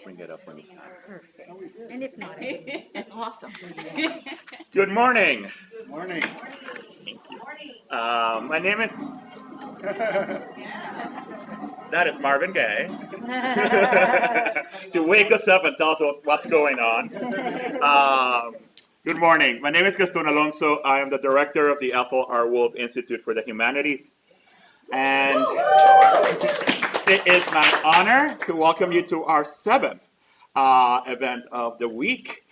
Bring it up when it's time. Perfect. And if not, Awesome. Good morning. Good morning. Thank you. My name is. That is Marvin Gaye. To wake us up and tell us what's going on. Good morning. My name is Gaston Alonso. I am the director of the Ethel R. Wolf Institute for the Humanities. And it is my honor to welcome you to our seventh event of the week.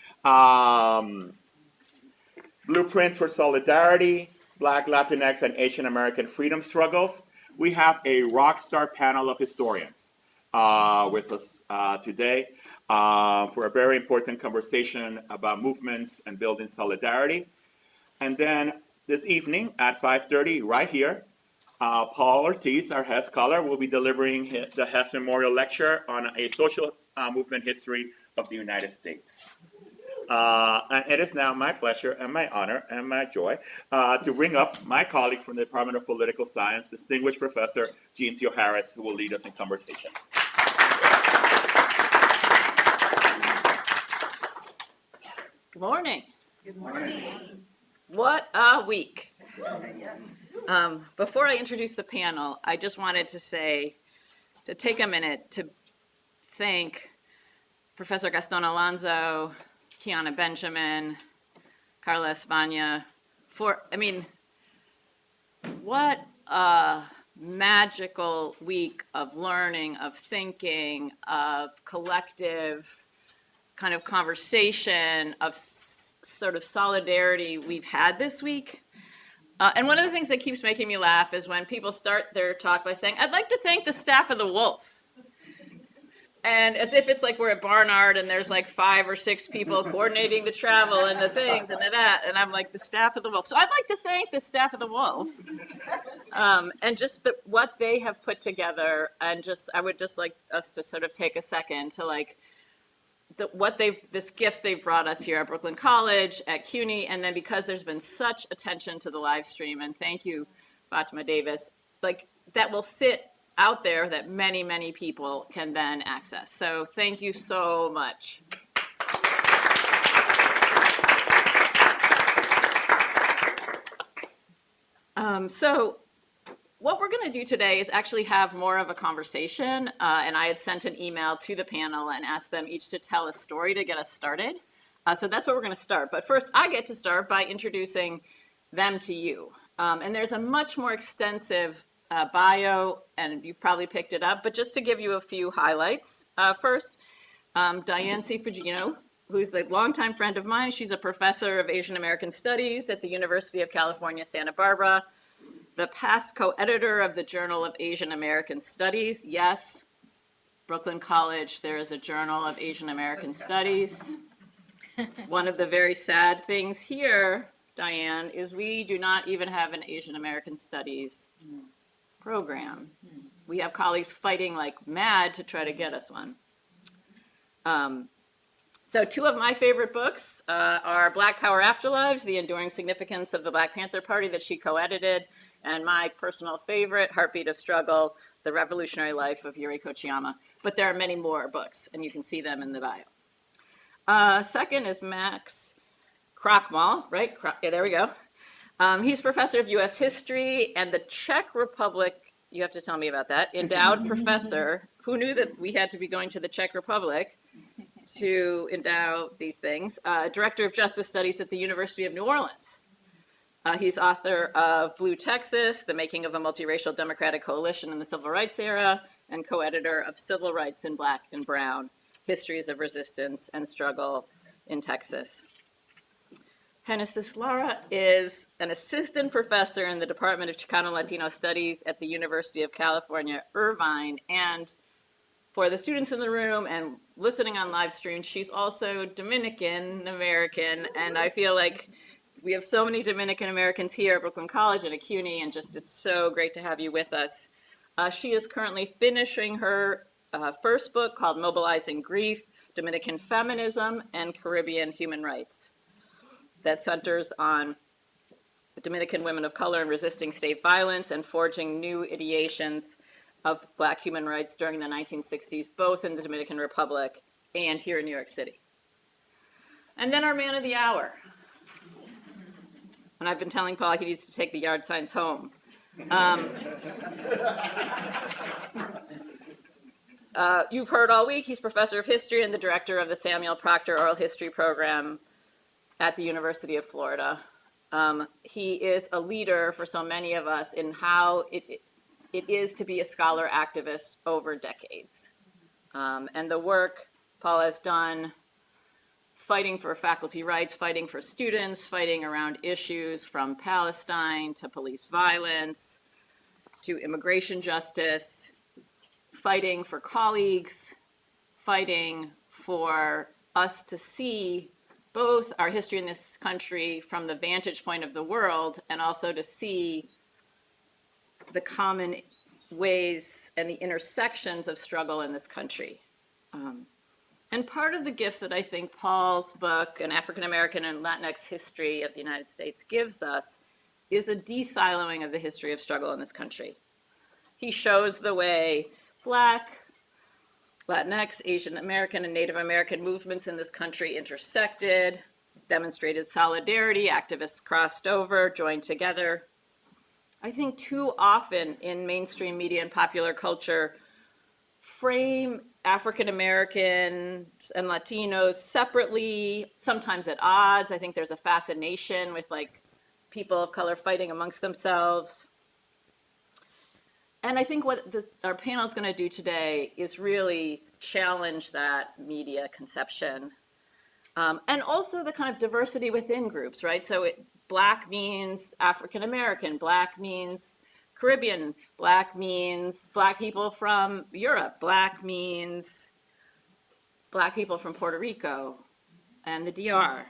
Blueprint for Solidarity, Black, Latinx, and Asian American Freedom Struggles. We have a rock star panel of historians with us today for a very important conversation about movements and building solidarity. And then this evening at 5:30, right here, Paul Ortiz, our Hess scholar, will be delivering the Hess Memorial Lecture on a social movement history of the United States. And it is now my pleasure and my honor and my joy to bring up my colleague from the Department of Political Science, distinguished Professor Jeanne Theoharis, who will lead us in conversation. Good morning. good morning. What a week. Before I introduce the panel, I just wanted to take a minute to thank Professor Gaston Alonso, Kiana Benjamin, Carla Espana what a magical week of learning, of thinking, of collective kind of conversation, of sort of solidarity we've had this week. And one of the things that keeps making me laugh is when people start their talk by saying, I'd like to thank the staff of the Wolf. And as if it's like we're at Barnard and there's like 5 or 6 people coordinating the travel and the things and the that. And I'm like, the staff of the Wolf. So I'd like to thank the staff of the Wolf. And just what they have put together. And I would just like us to sort of take a second to like, this gift they've brought us here at Brooklyn College, at CUNY, and then because there's been such attention to the live stream, and thank you, Fatima Davis, like that will sit out there that many, many people can then access. So thank you so much. So what we're going to do today is actually have more of a conversation, and I had sent an email to the panel and asked them each to tell a story to get us started. So that's what we're going to start. But first, I get to start by introducing them to you. And there's a much more extensive bio, and you probably picked it up, but just to give you a few highlights. First, Diane Fujino, who's a longtime friend of mine. She's a professor of Asian American Studies at the University of California, Santa Barbara, the past co-editor of the Journal of Asian American Studies. Yes, Brooklyn College, there is a Journal of Asian American Studies. One of the very sad things here, Diane, is we do not even have an Asian American Studies program. We have colleagues fighting like mad to try to get us one. So 2 of my favorite books are Black Power Afterlives, The Enduring Significance of the Black Panther Party that she co-edited, and my personal favorite, Heartbeat of Struggle, The Revolutionary Life of Yuri Kochiyama. But there are many more books, and you can see them in the bio. Second is Max Krochmal, right? Yeah, there we go. He's professor of U.S. history and the Czech Republic, you have to tell me about that, endowed professor. Who knew that we had to be going to the Czech Republic to endow these things? Director of Justice Studies at the University of New Orleans. He's author of Blue Texas, The Making of a Multiracial Democratic Coalition in the Civil Rights Era, and co-editor of Civil Rights in Black and Brown, Histories of Resistance and Struggle in Texas. Génesis Lara is an assistant professor in the Department of Chicano Latino Studies at the University of California, Irvine. And for the students in the room and listening on live stream, she's also Dominican American. And I feel like we have so many Dominican Americans here at Brooklyn College and at CUNY, and just it's so great to have you with us. She is currently finishing her first book called Mobilizing Grief, Dominican Feminism and Caribbean Human Rights, that centers on Dominican women of color and resisting state violence and forging new ideations of Black human rights during the 1960s, both in the Dominican Republic and here in New York City. And then our man of the hour. And I've been telling Paul he needs to take the yard signs home. You've heard all week, he's professor of history and the director of the Samuel Proctor Oral History Program at the University of Florida. He is a leader for so many of us in how it is to be a scholar activist over decades. And the work Paul has done fighting for faculty rights, fighting for students, fighting around issues from Palestine to police violence to immigration justice, fighting for colleagues, fighting for us to see both our history in this country from the vantage point of the world and also to see the common ways and the intersections of struggle in this country. And part of the gift that I think Paul's book, An African American and Latinx History of the United States, gives us is a de-siloing of the history of struggle in this country. He shows the way Black, Latinx, Asian American, and Native American movements in this country intersected, demonstrated solidarity, activists crossed over, joined together. I think too often in mainstream media and popular culture, frame African Americans and Latinos separately, sometimes at odds. I think there's a fascination with like people of color fighting amongst themselves. And I think what our panel is going to do today is really challenge that media conception. And also the kind of diversity within groups, right? So Black means African American, Black means Caribbean, Black means Black people from Europe, Black means Black people from Puerto Rico and the DR.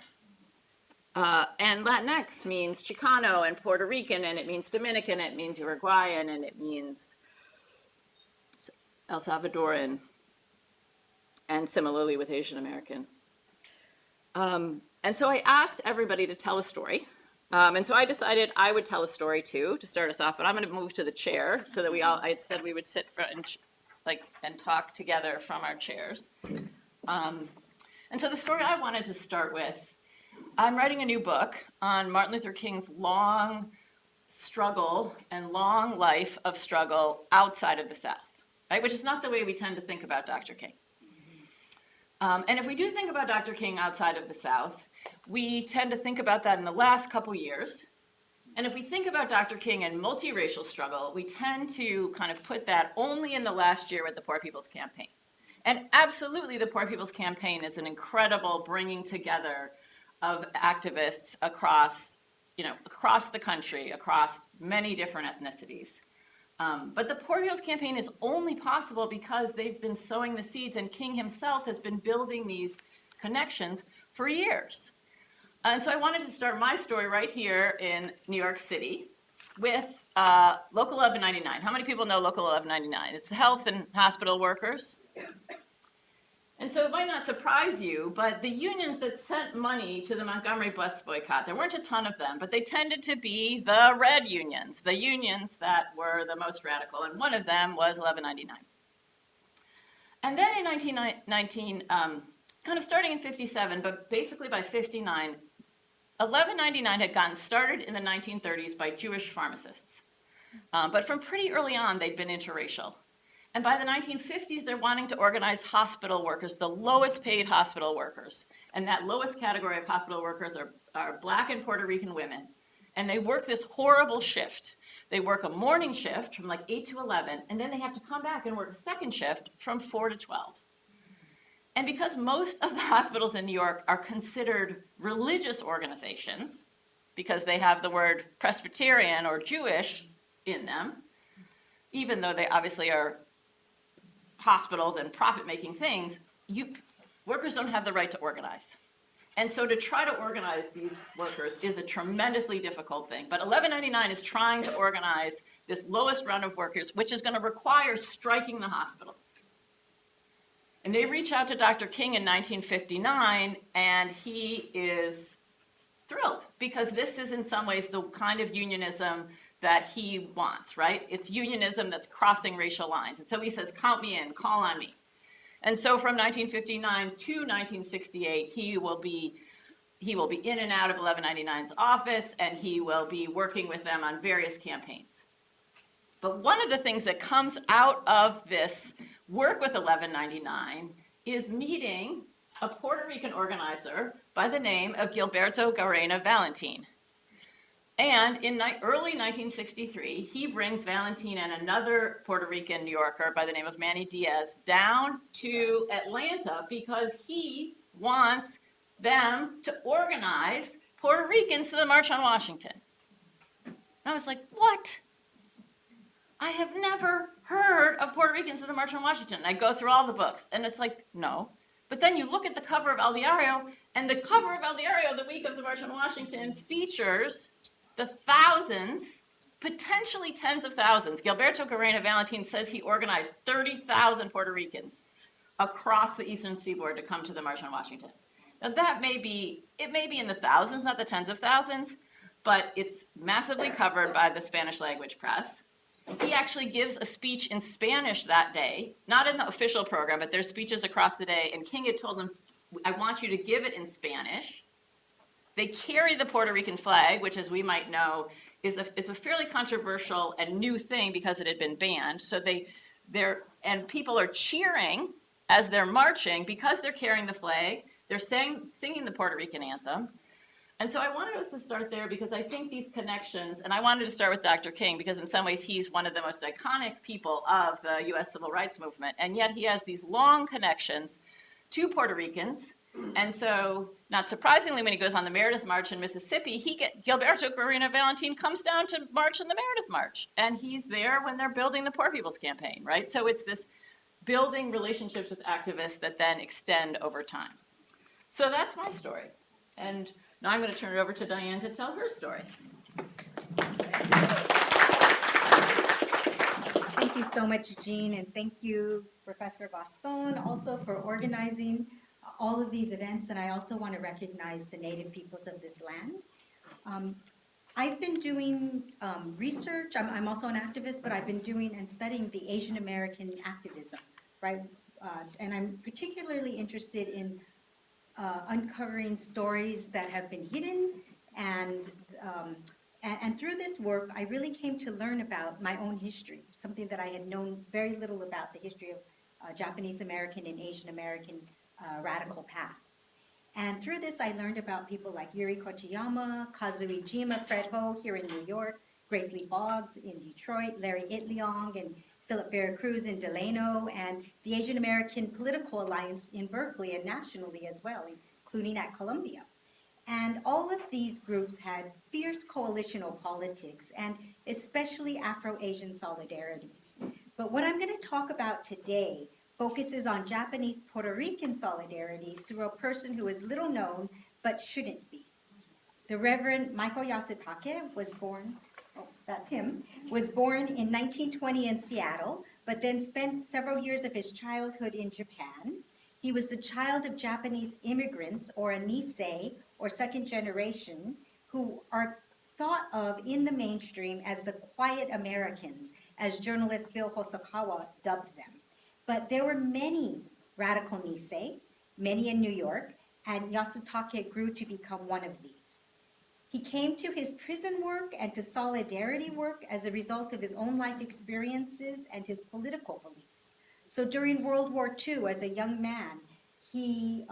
And Latinx means Chicano and Puerto Rican, and it means Dominican, it means Uruguayan, and it means El Salvadoran, and similarly with Asian American. And so I asked everybody to tell a story. And so I decided I would tell a story too to start us off, but I'm going to move to the chair so that I had said we would sit and talk together from our chairs. And so the story I wanted to start with, I'm writing a new book on Martin Luther King's long struggle and long life of struggle outside of the South, right? Which is not the way we tend to think about Dr. King. And if we do think about Dr. King outside of the South, we tend to think about that in the last couple years. And if we think about Dr. King and multiracial struggle, we tend to kind of put that only in the last year with the Poor People's Campaign. And absolutely, the Poor People's Campaign is an incredible bringing together of activists across the country, across many different ethnicities. But the Poor People's Campaign is only possible because they've been sowing the seeds, and King himself has been building these connections for years. And so I wanted to start my story right here in New York City with Local 1199. How many people know Local 1199? It's the health and hospital workers. And so it might not surprise you, but the unions that sent money to the Montgomery bus boycott, there weren't a ton of them, but they tended to be the red unions, the unions that were the most radical, and one of them was 1199. And then in 1919, kind of starting in 57, but basically by 59, 1199 had gotten started in the 1930s by Jewish pharmacists. But from pretty early on, they'd been interracial. And by the 1950s, they're wanting to organize hospital workers, the lowest paid hospital workers. And that lowest category of hospital workers are Black and Puerto Rican women. And they work this horrible shift. They work a morning shift from like 8 to 11, and then they have to come back and work a second shift from 4 to 12. And because most of the hospitals in New York are considered religious organizations, because they have the word Presbyterian or Jewish in them, even though they obviously are hospitals and profit-making things, workers don't have the right to organize. And so to try to organize these workers is a tremendously difficult thing. But 1199 is trying to organize this lowest run of workers, which is going to require striking the hospitals. And they reach out to Dr. King in 1959, and he is thrilled, because this is in some ways the kind of unionism that he wants, right? It's unionism that's crossing racial lines. And so he says, count me in, call on me. And so from 1959 to 1968, he will be in and out of 1199's office, and he will be working with them on various campaigns. But one of the things that comes out of this work with 1199 is meeting a Puerto Rican organizer by the name of Gilberto Garena Valentin. And in early 1963, he brings Valentin and another Puerto Rican New Yorker by the name of Manny Diaz down to Atlanta because he wants them to organize Puerto Ricans to the March on Washington. And I was like, what? I have never heard of Puerto Ricans to the March on Washington. And I go through all the books, and it's like, no. But then you look at the cover of El Diario, and the cover of El Diario the week of the March on Washington features the thousands, potentially tens of thousands. Gilberto Garena Valentin says he organized 30,000 Puerto Ricans across the eastern seaboard to come to the March on Washington. Now it may be in the thousands, not the tens of thousands, but it's massively covered by the Spanish language press. He actually gives a speech in Spanish that day, not in the official program, but there's speeches across the day, and King had told him, I want you to give it in Spanish. They carry the Puerto Rican flag, which, as we might know, is a fairly controversial and new thing because it had been banned. So and people are cheering as they're marching because they're carrying the flag. They're singing the Puerto Rican anthem. And so I wanted us to start there because I think these connections, and I wanted to start with Dr. King because in some ways he's one of the most iconic people of the U.S. Civil Rights Movement, and yet he has these long connections to Puerto Ricans. And so, not surprisingly, when he goes on the Meredith March in Mississippi, Gilberto Garena Valentin comes down to march in the Meredith March, and he's there when they're building the Poor People's Campaign, right? So it's this building relationships with activists that then extend over time. So that's my story. And now I'm going to turn it over to Diane to tell her story. Thank you so much, Jeanne, and thank you, Professor Gaston, also for organizing all of these events. And I also want to recognize the Native peoples of this land. I've been doing research. I'm also an activist, but I've been doing and studying the Asian American activism, right? And I'm particularly interested in uncovering stories that have been hidden, and through this work, I really came to learn about my own history, something that I had known very little about, the history of Japanese American and Asian American radical pasts. And through this, I learned about people like Yuri Kochiyama, Kazuo Jima, Fred Ho here in New York, Grace Lee Boggs in Detroit, Larry Itliong, and Philip Veracruz in Delano, and the Asian American Political Alliance in Berkeley and nationally as well, including at Columbia. And all of these groups had fierce coalitional politics and especially Afro-Asian solidarities. But what I'm going to talk about today focuses on Japanese Puerto Rican solidarities through a person who is little known but shouldn't be. The Reverend Michael Ysutake was born was born in 1920 in Seattle, but then spent several years of his childhood in Japan. He was the child of Japanese immigrants, or a Nisei, or second generation, who are thought of in the mainstream as the quiet Americans, as journalist Bill Hosokawa dubbed them. But there were many radical Nisei, many in New York, and Ysutake grew to become one of these. He came to his prison work and to solidarity work as a result of his own life experiences and his political beliefs. So during World War II, as a young man, he,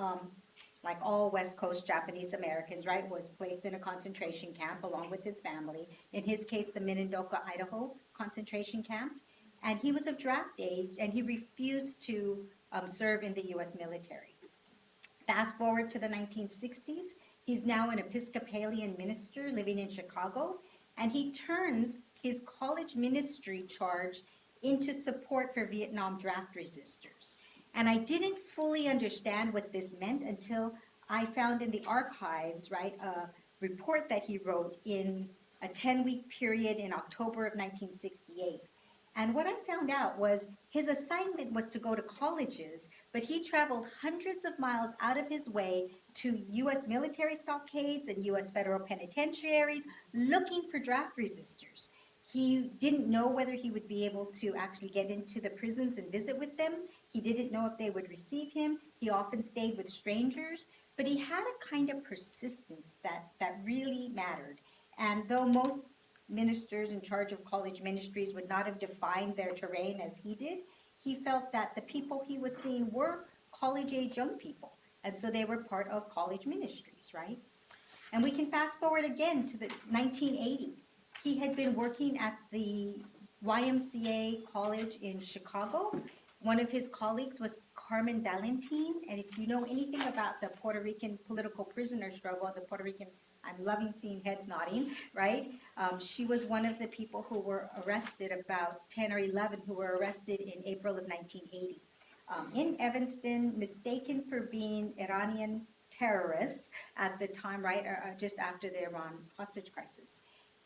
like all West Coast Japanese Americans, right, was placed in a concentration camp along with his family. In his case, the Minidoka, Idaho concentration camp. And he was of draft age, and he refused to serve in the U.S. military. Fast forward to the 1960s. He's now an Episcopalian minister living in Chicago, and he turns his college ministry charge into support for Vietnam draft resistors. And I didn't fully understand what this meant until I found in the archives, right, a report that he wrote in a 10-week period in October of 1968. And what I found out was his assignment was to go to colleges, but he traveled hundreds of miles out of his way to U.S. military stockades and U.S. federal penitentiaries looking for draft resistors. He didn't know whether he would be able to actually get into the prisons and visit with them. He didn't know if they would receive him. He often stayed with strangers, but he had a kind of persistence that really mattered. And though most ministers in charge of college ministries would not have defined their terrain as he did, he felt that the people he was seeing were college-age young people. And so they were part of college ministries, right? And we can fast forward again to the 1980. He had been working at the YMCA college in Chicago. One of his colleagues was Carmen Valentin, and if you know anything about the Puerto Rican political prisoner struggle, the Puerto Rican, I'm loving seeing heads nodding, right? She was one of the people who were arrested, about 10 or 11 who were arrested in April of 1980. In Evanston, mistaken for being Iranian terrorists at the time, right, just after the Iran hostage crisis.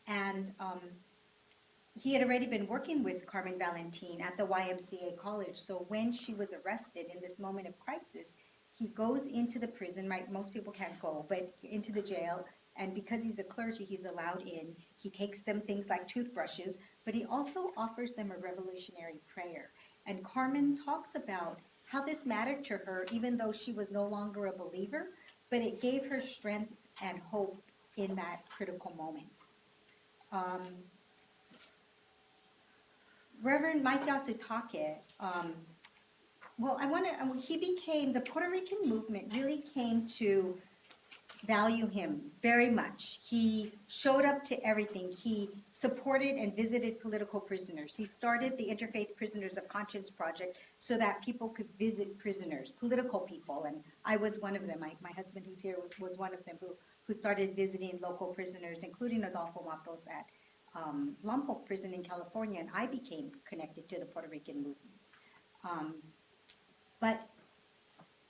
And he had already been working with Carmen Valentin at the YMCA college. So when she was arrested in this moment of crisis, he goes into the prison, right? Most people can't go, but into the jail. And because he's a clergy, he's allowed in. He takes them things like toothbrushes, but he also offers them a revolutionary prayer. And Carmen talks about how this mattered to her, even though she was no longer a believer, but it gave her strength and hope in that critical moment. Reverend Mike Ysutake, he became, the Puerto Rican movement really came to value him very much. He showed up to everything. He supported and visited political prisoners. He started the Interfaith Prisoners of Conscience Project so that people could visit prisoners, political people, and I was one of them. My husband, who's here, was one of them who started visiting local prisoners, including Adolfo Matos at Lompoc Prison in California, and I became connected to the Puerto Rican movement.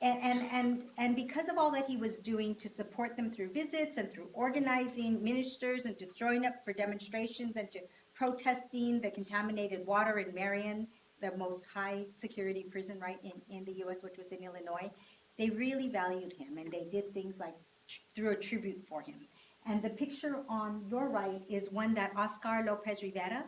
And because of all that he was doing to support them through visits and through organizing ministers and to throwing up for demonstrations and to protesting the contaminated water in Marion, the most high security prison right in the US, which was in Illinois, they really valued him, and they did things like threw a tribute for him. And the picture on your right is one that Oscar Lopez Rivera,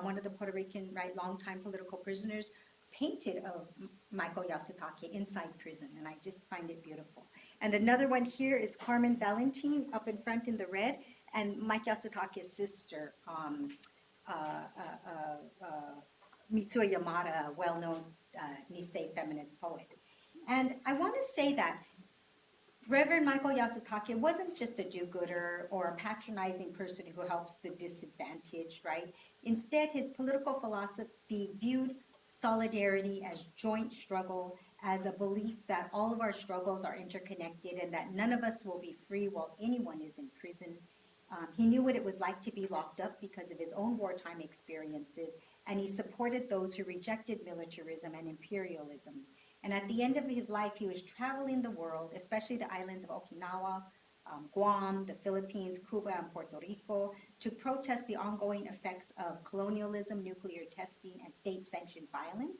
one of the Puerto Rican, right, longtime political prisoners, painted of Michael Ysutake inside prison, and I just find it beautiful. And another one here is Carmen Valentin up in front in the red, and Mike Yasutake's sister, Mitsuo Yamada, a well-known Nisei feminist poet. And I want to say that Reverend Michael Ysutake wasn't just a do-gooder or a patronizing person who helps the disadvantaged, right? Instead, his political philosophy viewed solidarity as joint struggle, as a belief that all of our struggles are interconnected and that none of us will be free while anyone is in prison. He knew what it was like to be locked up because of his own wartime experiences, and he supported those who rejected militarism and imperialism. And at the end of his life, he was traveling the world, especially the islands of Okinawa, Guam, the Philippines, Cuba, and Puerto Rico, to protest the ongoing effects of colonialism, nuclear testing, and state-sanctioned violence.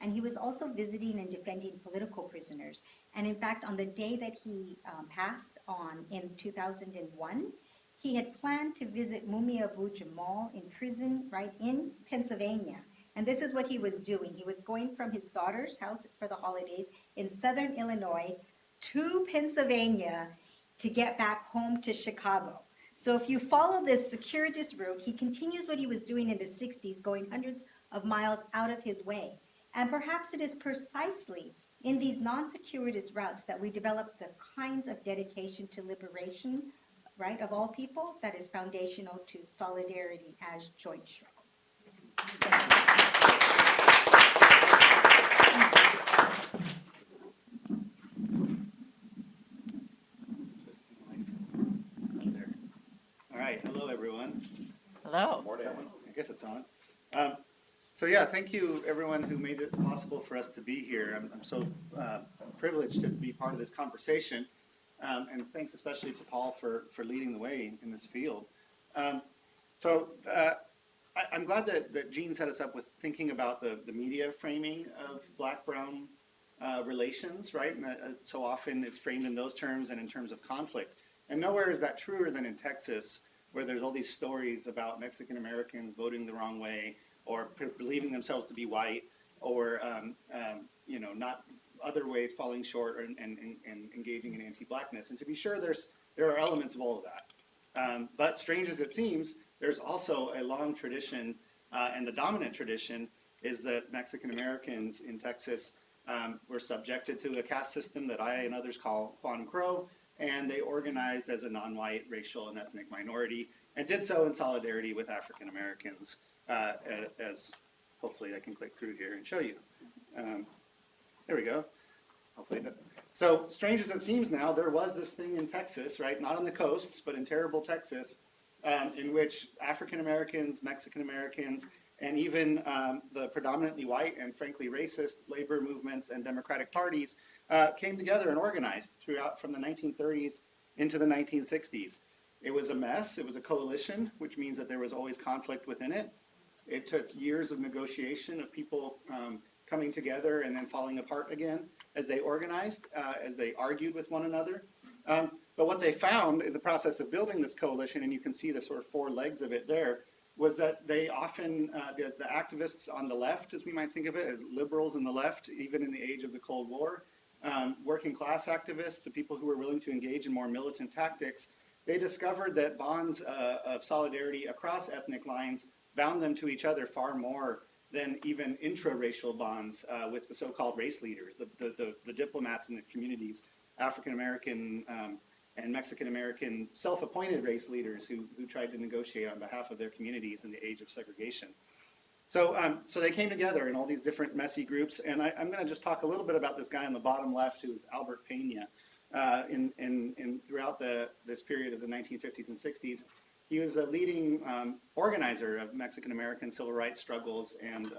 And he was also visiting and defending political prisoners. And in fact, on the day that he passed on in 2001, he had planned to visit Mumia Abu Jamal in prison right in Pennsylvania. And this is what he was doing. He was going from his daughter's house for the holidays in southern Illinois to Pennsylvania to get back home to Chicago. So if you follow this circuitous route, he continues what he was doing in the 60s, going hundreds of miles out of his way. And perhaps it is precisely in these non-circuitous routes that we develop the kinds of dedication to liberation, right, of all people that is foundational to solidarity as joint struggle. All right, hello everyone. Hello. Morning. I guess it's on. So yeah, thank you everyone who made it possible for us to be here. I'm so privileged to be part of this conversation, and thanks especially to Paul for leading the way in this field. I'm glad that Jeanne set us up with thinking about the media framing of Black-Brown relations, right? And that so often is framed in those terms and in terms of conflict. And nowhere is that truer than in Texas, where there's all these stories about Mexican Americans voting the wrong way, or believing themselves to be white, or you know, not other ways falling short and engaging in anti-blackness. And to be sure, there are elements of all of that. But strange as it seems, there's also a long tradition, and the dominant tradition is that Mexican Americans in Texas were subjected to a caste system that I and others call Juan Crow, and they organized as a non-white racial and ethnic minority, and did so in solidarity with African Americans, as hopefully I can click through here and show you. There we go. Hopefully that. So strange as it seems now, there was this thing in Texas, right? Not on the coasts, but in terrible Texas, in which African Americans, Mexican Americans, and even the predominantly white and frankly racist labor movements and democratic parties came together and organized throughout from the 1930s into the 1960s. It was a mess. It was a coalition, which means that there was always conflict within it. It took years of negotiation of people coming together and then falling apart again as they organized, as they argued with one another. But what they found in the process of building this coalition, and you can see the sort of four legs of it there, was that they often, the activists on the left, as we might think of it, as liberals in the left, even in the age of the Cold War, working class activists, the people who were willing to engage in more militant tactics, they discovered that bonds of solidarity across ethnic lines bound them to each other far more than even intra-racial bonds with the so-called race leaders, the diplomats in the communities, African American and Mexican American self-appointed race leaders who tried to negotiate on behalf of their communities in the age of segregation. So, so they came together in all these different messy groups, and I'm going to just talk a little bit about this guy on the bottom left, who is Albert Pena. Throughout this period of the 1950s and 60s, he was a leading organizer of Mexican American civil rights struggles and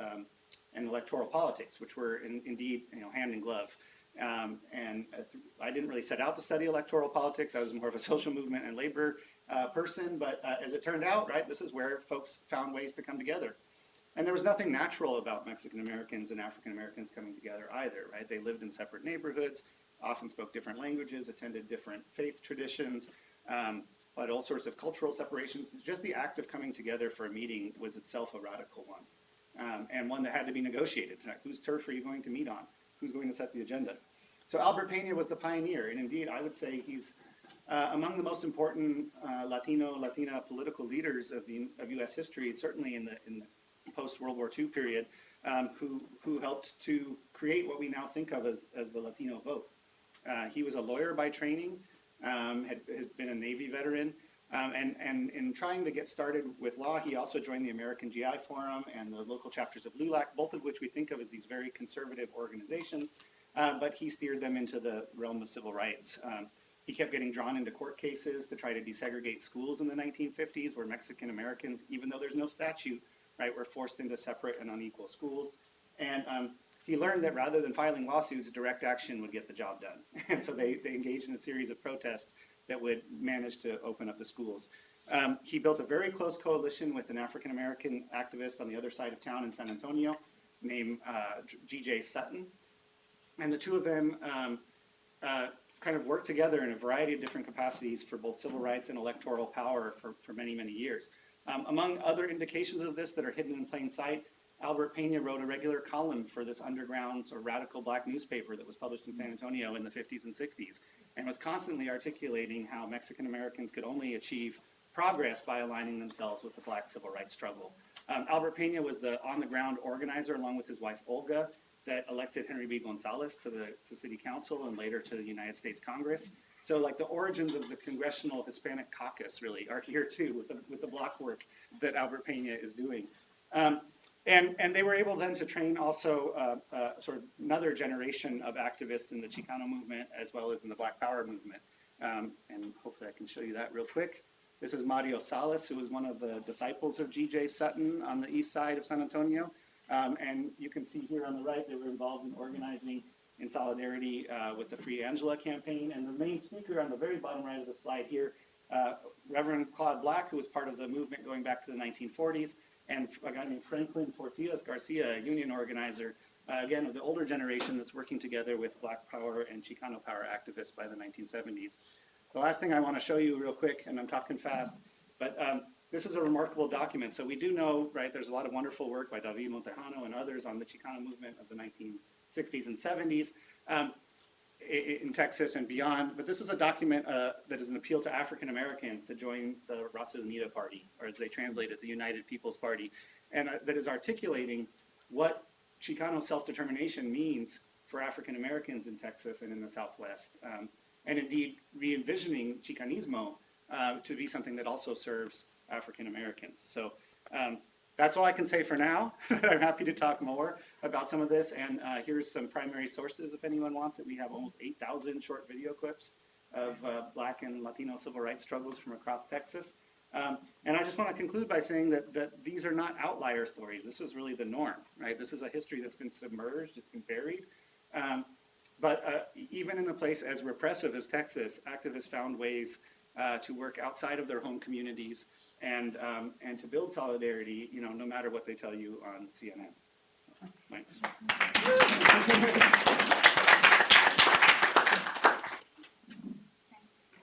electoral politics, which were indeed, you know, hand in glove. I didn't really set out to study electoral politics. I was more of a social movement and labor person, but as it turned out, right, this is where folks found ways to come together. And there was nothing natural about Mexican Americans and African Americans coming together either, right? They lived in separate neighborhoods, often spoke different languages, attended different faith traditions, had all sorts of cultural separations. Just the act of coming together for a meeting was itself a radical one, and one that had to be negotiated. Like, whose turf are you going to meet on? Who's going to set the agenda? So Albert Pena was the pioneer, and indeed, I would say he's among the most important Latina political leaders of U.S. history, certainly in the post-World War II period, who helped to create what we now think of as the Latino vote. He was a lawyer by training, had been a Navy veteran, and in trying to get started with law, he also joined the American GI Forum and the local chapters of LULAC, both of which we think of as these very conservative organizations, but he steered them into the realm of civil rights. He kept getting drawn into court cases to try to desegregate schools in the 1950s, where Mexican Americans, even though there's no statute, right, were forced into separate and unequal schools. And he learned that rather than filing lawsuits, direct action would get the job done. And so they engaged in a series of protests that would manage to open up the schools. He built a very close coalition with an African American activist on the other side of town in San Antonio named G.J. Sutton. And the two of them kind of worked together in a variety of different capacities for both civil rights and electoral power for many, many years. Among other indications of this that are hidden in plain sight, Albert Pena wrote a regular column for this underground sort of radical black newspaper that was published in San Antonio in the 50s and 60s, and was constantly articulating how Mexican Americans could only achieve progress by aligning themselves with the black civil rights struggle. Albert Pena was the on-the-ground organizer, along with his wife Olga, that elected Henry B. Gonzalez to city council and later to the United States Congress. So like the origins of the Congressional Hispanic Caucus really are here too with the block work that Albert Pena is doing. And they were able then to train also sort of another generation of activists in the Chicano movement as well as in the Black Power movement. And hopefully I can show you that real quick. This is Mario Salas, who was one of the disciples of G.J. Sutton on the east side of San Antonio. And you can see here on the right, they were involved in organizing in solidarity with the Free Angela campaign. And the main speaker on the very bottom right of the slide here, Reverend Claude Black, who was part of the movement going back to the 1940s, and a guy named Franklin Portillas Garcia, a union organizer, again, of the older generation that's working together with Black Power and Chicano Power activists by the 1970s. The last thing I want to show you real quick, and I'm talking fast, But this is a remarkable document. So we do know, right, there's a lot of wonderful work by David Montejano and others on the Chicano movement of the 1960s and 70s in Texas and beyond. But this is a document that is an appeal to African Americans to join the Raza Unida Party, or as they translate it, the United People's Party, and that is articulating what Chicano self-determination means for African Americans in Texas and in the Southwest, and indeed re-envisioning Chicanismo to be something that also serves African Americans. So that's all I can say for now. I'm happy to talk more about some of this, and here's some primary sources if anyone wants it. We have almost 8,000 short video clips of Black and Latino civil rights struggles from across Texas. And I just want to conclude by saying that these are not outlier stories. This is really the norm, right? This is a history that's been submerged, it's been buried. But even in a place as repressive as Texas, activists found ways to work outside of their home communities and to build solidarity, you know, no matter what they tell you on CNN. Thanks.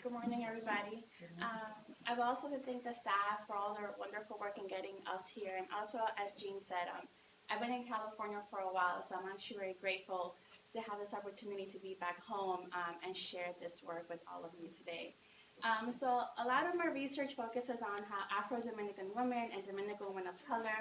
Good morning, everybody. I would also thank the staff for all their wonderful work in getting us here. And also, as Jeanne said, I've been in California for a while, so I'm actually very grateful to have this opportunity to be back home and share this work with all of you today. So a lot of my research focuses on how Afro-Dominican women and Dominican women of color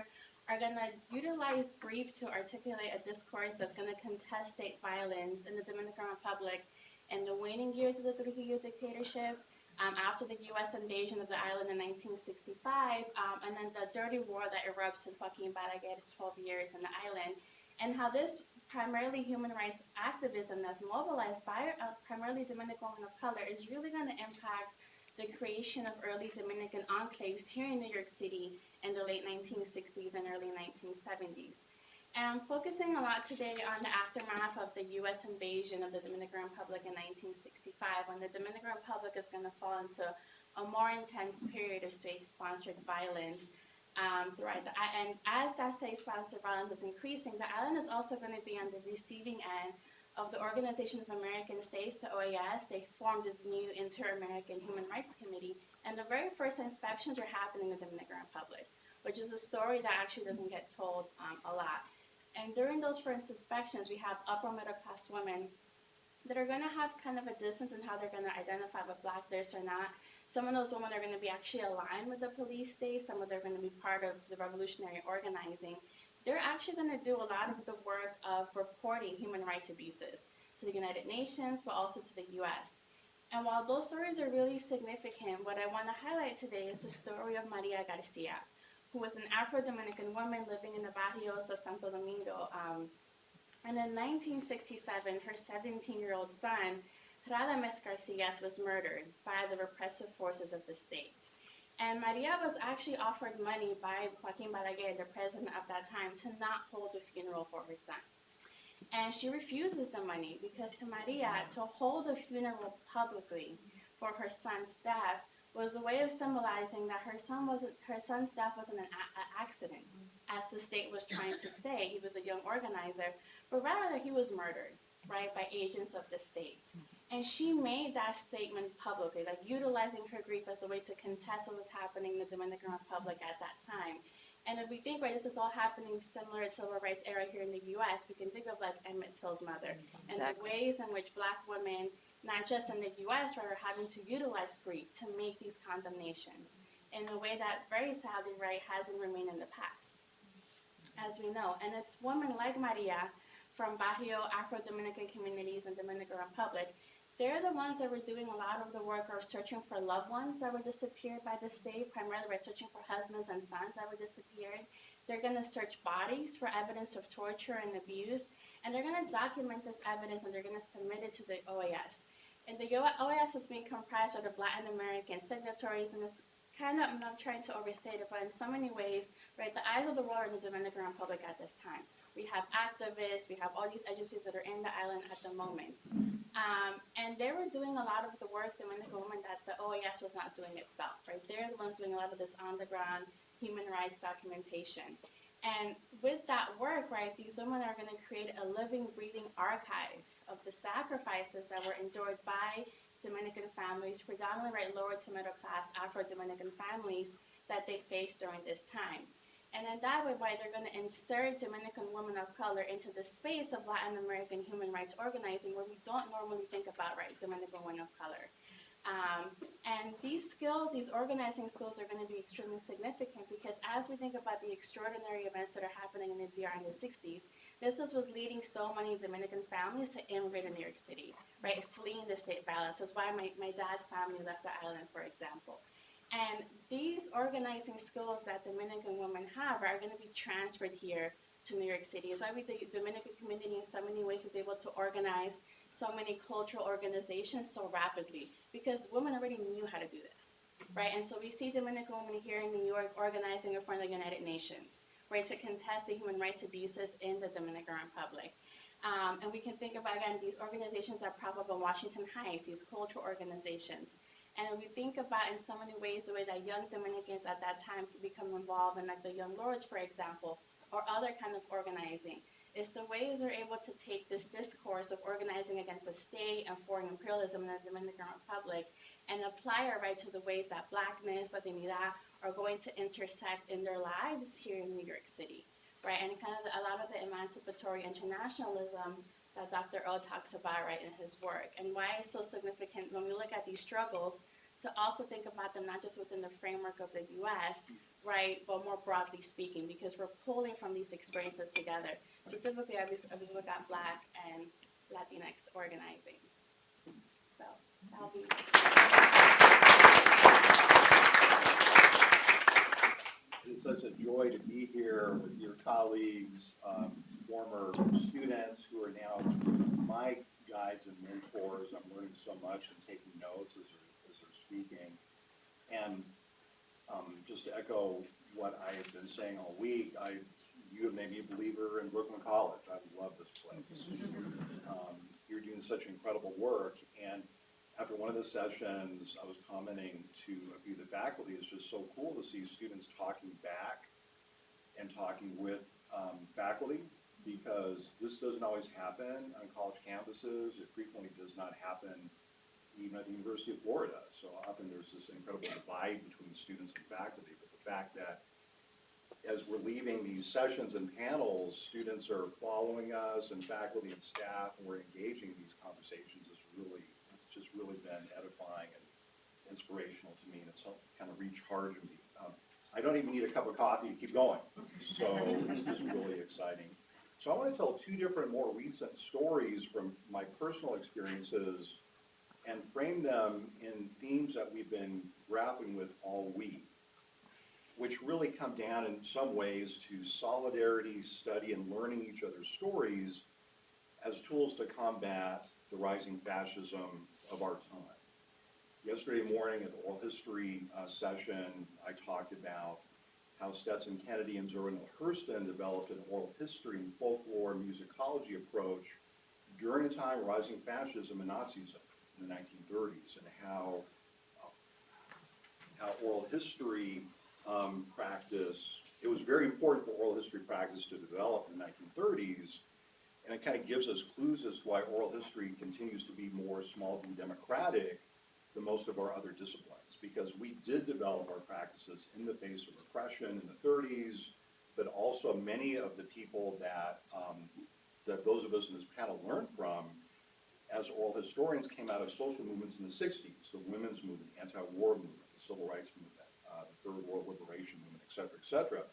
are going to utilize grief to articulate a discourse that's going to contest state violence in the Dominican Republic in the waning years of the Trujillo dictatorship, after the U.S. invasion of the island in 1965, and then the dirty war that erupts in Joaquin Balaguer's 12 years in the island, and how this primarily human rights activism that's mobilized by primarily Dominican women of color is really going to impact the creation of early Dominican enclaves here in New York City in the late 1960s and early 1970s. And I'm focusing a lot today on the aftermath of the U.S. invasion of the Dominican Republic in 1965, when the Dominican Republic is going to fall into a more intense period of state-sponsored violence throughout the island. And as that state-sponsored violence is increasing, the island is also going to be on the receiving end of the Organization of American States, the OAS. They formed this new Inter-American Human Rights Committee, and the very first inspections are happening in the Dominican Republic, which is a story that actually doesn't get told a lot. And during those first inspections, we have upper middle class women that are going to have kind of a distance in how they're going to identify with Black this or not. Some of those women are going to be actually aligned with the police state. Some of them are going to be part of the revolutionary organizing. They're actually going to do a lot of the work of reporting human rights abuses to the United Nations, but also to the U.S. And while those stories are really significant, what I want to highlight today is the story of Maria Garcia, who was an Afro-Dominican woman living in the barrios of Santo Domingo. And in 1967, her 17-year-old son, Radames Garcia, was murdered by the repressive forces of the state. And Maria was actually offered money by Joaquin Balaguer, the president at that time, to not hold a funeral for her son. And she refuses the money because to Maria, to hold a funeral publicly for her son's death was a way of symbolizing that her son's death wasn't an accident, as the state was trying to say. He was a young organizer, but rather he was murdered, right, by agents of the state. And she made that statement publicly, like utilizing her grief as a way to contest what was happening in the Dominican Republic at that time. And if we think, right, this is all happening similar to civil rights era here in the U.S., we can think of like Emmett Till's mother, and the ways in which Black women, not just in the U.S., are having to utilize grief to make these condemnations in a way that very sadly, right, hasn't remained in the past, as we know. And it's women like Maria from barrio Afro-Dominican communities in Dominican Republic. They're the ones that were doing a lot of the work of searching for loved ones that were disappeared by the state, primarily by searching for husbands and sons that were disappeared. They're going to search bodies for evidence of torture and abuse, and they're going to document this evidence, and they're going to submit it to the OAS. And the OAS is being comprised of the Latin American signatories, and it's kind of, I'm not trying to overstate it, but in so many ways, right, the eyes of the world are in the Dominican Republic at this time. We have activists, we have all these agencies that are in the island at the moment. And they were doing a lot of the work, Dominican women, that the OAS was not doing itself, right? They're the ones doing a lot of this on-the-ground human rights documentation. And with that work, right, these women are going to create a living, breathing archive of the sacrifices that were endured by Dominican families, predominantly right lower to middle class Afro-Dominican families that they face during this time. And then that way, why they're going to insert Dominican women of color into the space of Latin American human rights organizing, where we don't normally think about, right, Dominican women of color. And these skills, these organizing skills, are going to be extremely significant because as we think about the extraordinary events that are happening in the DR in the 60s, this was leading so many Dominican families to immigrate in New York City, right, fleeing the state violence. That's why my dad's family left the island, for example. And these organizing skills that Dominican women have are going to be transferred here to New York City. It's why the Dominican community in so many ways is able to organize so many cultural organizations so rapidly because women already knew how to do this, right? And so we see Dominican women here in New York organizing in front of the United Nations, right, to contest the human rights abuses in the Dominican Republic. And we can think about, again, these organizations that prop up in Washington Heights, these cultural organizations. And we think about in so many ways the way that young Dominicans at that time become involved in like the Young Lords, for example, or other kind of organizing. It's the ways they're able to take this discourse of organizing against the state and foreign imperialism in the Dominican Republic and apply it right to the ways that Blackness, Latinidad are going to intersect in their lives here in New York City, right? And kind of a lot of the emancipatory internationalism that Dr. O talks about, right, in his work, and why it's so significant when we look at these struggles to also think about them not just within the framework of the U.S., right, but more broadly speaking, because we're pulling from these experiences together. Specifically, I was look at Black and Latinx organizing. So that'll be. It's such a joy to be here with your colleagues, former students who are now my guides and mentors. I'm learning so much and taking notes as they're speaking. And just to echo what I have been saying all week, you have made me a believer in Brooklyn College. I love this place. You're doing such incredible work. And after one of the sessions, I was commenting to a few of the faculty, it's just so cool to see students talking back and talking with faculty, because this doesn't always happen on college campuses. It frequently does not happen even at the University of Florida. So often there's this incredible divide between students and faculty. But the fact that as we're leaving these sessions and panels, students are following us, and faculty and staff, and we're engaging in these conversations is really, it's just really been edifying and inspirational to me, and it's kind of recharging me. I don't even need a cup of coffee to keep going. So it's just really exciting. So I want to tell two different, more recent stories from my personal experiences and frame them in themes that we've been grappling with all week, which really come down in some ways to solidarity, study, and learning each other's stories as tools to combat the rising fascism of our time. Yesterday morning at the oral history session, I talked about how Stetson Kennedy and Zerwin Hurston developed an oral history and folklore musicology approach during a time of rising fascism and Nazism in the 1930s, and how oral history practice, it was very important for oral history practice to develop in the 1930s, and it kind of gives us clues as to why oral history continues to be more small and democratic than most of our other disciplines, because we did develop our practices in the face of repression in the 30s, but also many of the people that those of us in this panel learned from as oral historians came out of social movements in the 60s, the women's movement, the anti-war movement, the civil rights movement, the Third World Liberation movement, et cetera, et cetera.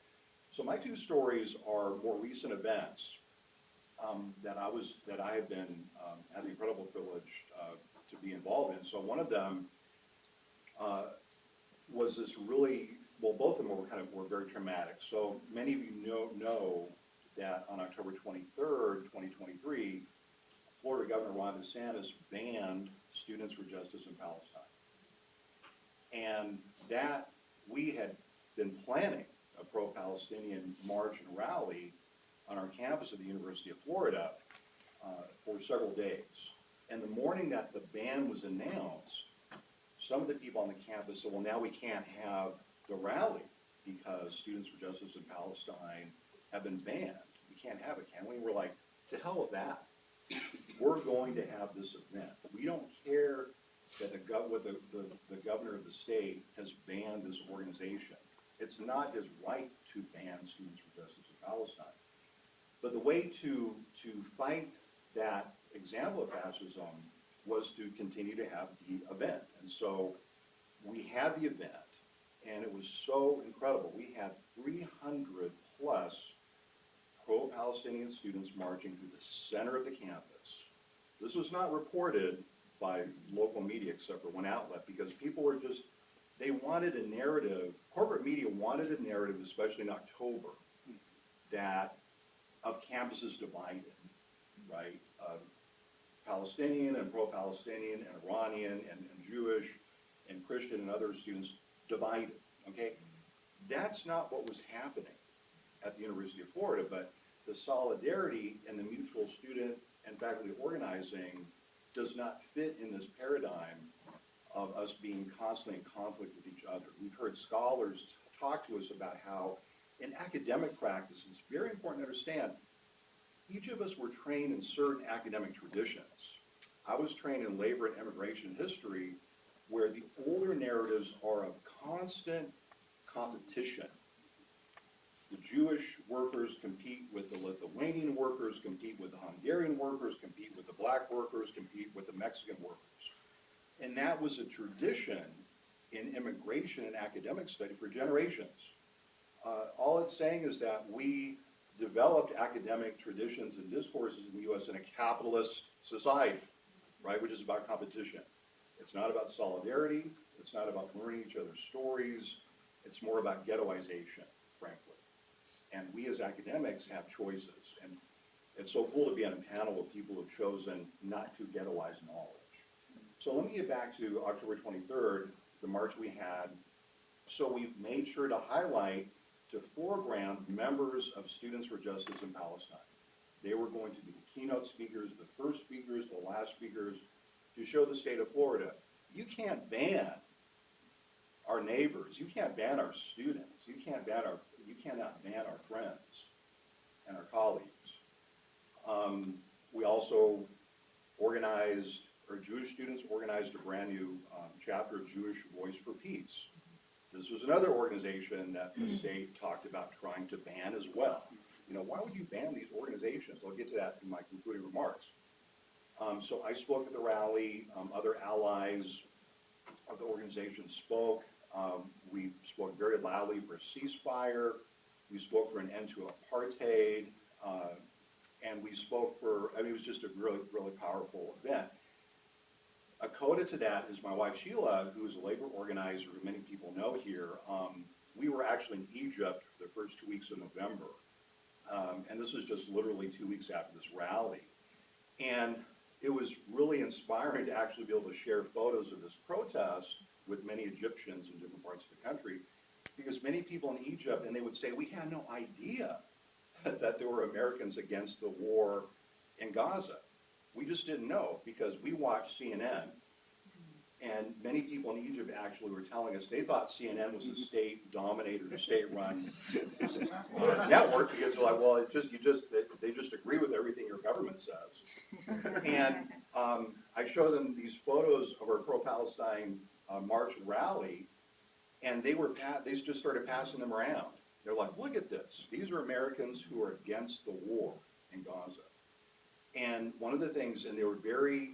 So my two stories are more recent events that I have been had the incredible privilege to be involved in. So one of them was this really, well, both of them were very traumatic. So many of you know that on October 23rd, 2023, Florida Governor Ron DeSantis banned Students for Justice in Palestine. And that we had been planning a pro-Palestinian march and rally on our campus at the University of Florida for several days. And the morning that the ban was announced, some of the people on the campus said, well, now we can't have the rally because Students for Justice in Palestine have been banned. We can't have it, can we? And we're like, to hell with that. We're going to have this event. We don't care that the governor of the state has banned this organization. It's not his right to ban Students for Justice in Palestine. But the way to fight that example of fascism was to continue to have the event. And so we had the event, and it was so incredible. We had 300 plus pro-Palestinian students marching through the center of the campus. This was not reported by local media except for one outlet, because people were just, they wanted a narrative, corporate media wanted a narrative, especially in October, that of campuses divided, right? Palestinian and pro-Palestinian and Iranian and Jewish and Christian and other students divided, okay? That's not what was happening at the University of Florida, but the solidarity and the mutual student and faculty organizing does not fit in this paradigm of us being constantly in conflict with each other. We've heard scholars talk to us about how in academic practice, it's very important to understand, each of us were trained in certain academic traditions. I was trained in labor and immigration history, where the older narratives are of constant competition. The Jewish workers compete with the Lithuanian workers, compete with the Hungarian workers, compete with the black workers, compete with the Mexican workers. And that was a tradition in immigration and academic study for generations. All it's saying is that we developed academic traditions and discourses in the U.S. in a capitalist society, right, which is about competition. It's not about solidarity. It's not about learning each other's stories. It's more about ghettoization, frankly. And we as academics have choices. And it's so cool to be on a panel of people who have chosen not to ghettoize knowledge. So let me get back to October 23rd, the march we had. So we've made sure to highlight, to foreground members of Students for Justice in Palestine. They were going to be the keynote speakers, the first speakers, the last speakers, to show the state of Florida. You can't ban our neighbors. You can't ban our students. You cannot ban our friends and our colleagues. We also organized, or Jewish students organized a brand new chapter of Jewish Voice for Peace. This was another organization that the state talked about trying to ban as well. You know, why would you ban these organizations? I'll get to that in my concluding remarks. So I spoke at the rally. Other allies of the organization spoke. We spoke very loudly for a ceasefire. We spoke for an end to apartheid. And we spoke for, I mean, it was just a really, really powerful event. A coda to that is my wife Sheila, who is a labor organizer who many people know here. We were actually in Egypt for the first 2 weeks of November. And this was just literally 2 weeks after this rally. And it was really inspiring to actually be able to share photos of this protest with many Egyptians in different parts of the country, because many people in Egypt, and they would say, we had no idea that there were Americans against the war in Gaza. We just didn't know, because we watched CNN, and many people in Egypt actually were telling us they thought CNN was a state-dominated or state-run network, because they're like, well, they just agree with everything your government says. And I show them these photos of our pro-Palestine march and rally, and they just started passing them around. They're like, look at this. These are Americans who are against the war in Gaza. And one of the things, and they were very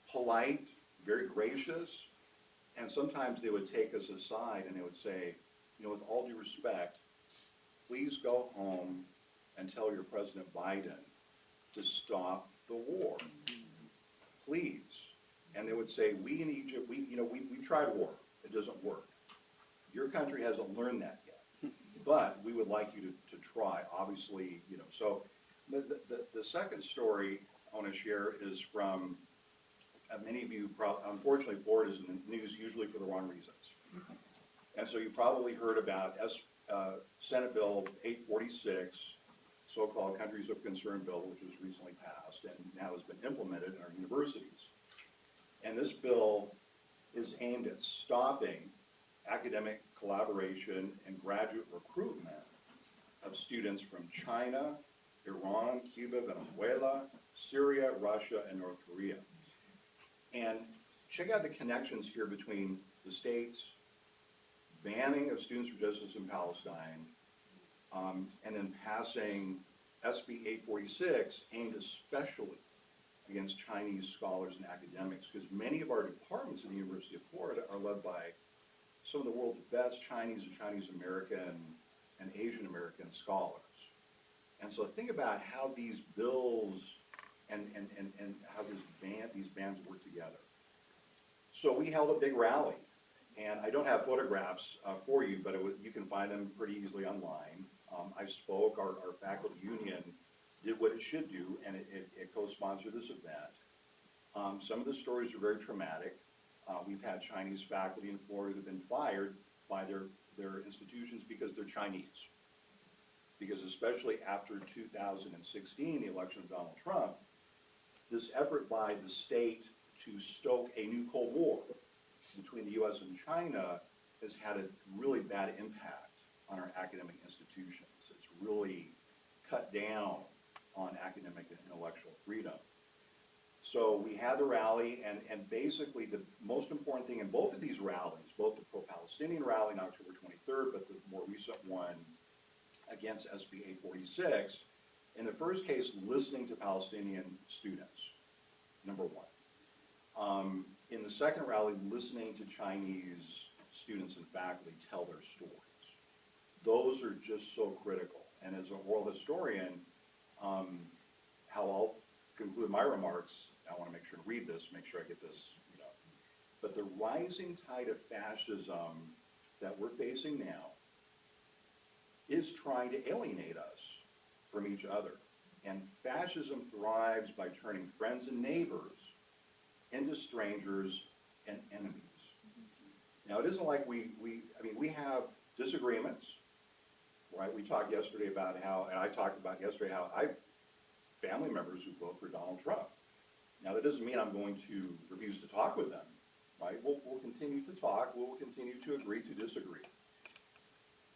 polite, very gracious, and sometimes they would take us aside and they would say, you know, with all due respect, please go home and tell your President Biden to stop the war, please. And they would say, we in Egypt, we tried war, it doesn't work. Your country hasn't learned that yet, but we would like you to try, obviously, you know. So the second story I want to share is from, many of you, unfortunately, Florida is in the news usually for the wrong reasons. And so you probably heard about Senate Bill 846, so-called Countries of Concern bill, which was recently passed and now has been implemented in our universities. And this bill is aimed at stopping academic collaboration and graduate recruitment of students from China, Iran, Cuba, Venezuela, Syria, Russia, and North Korea. And check out the connections here between the states, banning of students for justice in Palestine, and then passing SB 846 aimed especially against Chinese scholars and academics, because many of our departments at the University of Florida are led by some of the world's best Chinese and Chinese American and Asian American scholars. And so think about how these bills and how these bans work together. So we held a big rally, and I don't have photographs for you, but you can find them pretty easily online. I spoke, our faculty union did what it should do, and it co-sponsored this event. Some of the stories are very traumatic. We've had Chinese faculty in Florida that have been fired by their institutions because they're Chinese. Because especially after 2016, the election of Donald Trump, this effort by the state to stoke a new Cold War between the U.S. and China has had a really bad impact on our academic institutions. It's really cut down on academic and intellectual freedom. So we had the rally, and basically the most important thing in both of these rallies, both the pro-Palestinian rally on October 23rd, but the more recent one against SB 846, in the first case, listening to Palestinian students, number one. In the second rally, listening to Chinese students and faculty tell their stories. Those are just so critical. And as an oral historian, how I'll conclude my remarks, I want to make sure to read this, make sure I get this, but the rising tide of fascism that we're facing now is trying to alienate us from each other. And fascism thrives by turning friends and neighbors into strangers and enemies. Now, it isn't like we have disagreements, right? We talked yesterday about how, and I talked about yesterday how I have family members who vote for Donald Trump. Now, that doesn't mean I'm going to refuse to talk with them, right? We'll continue to talk. We'll continue to agree to disagree.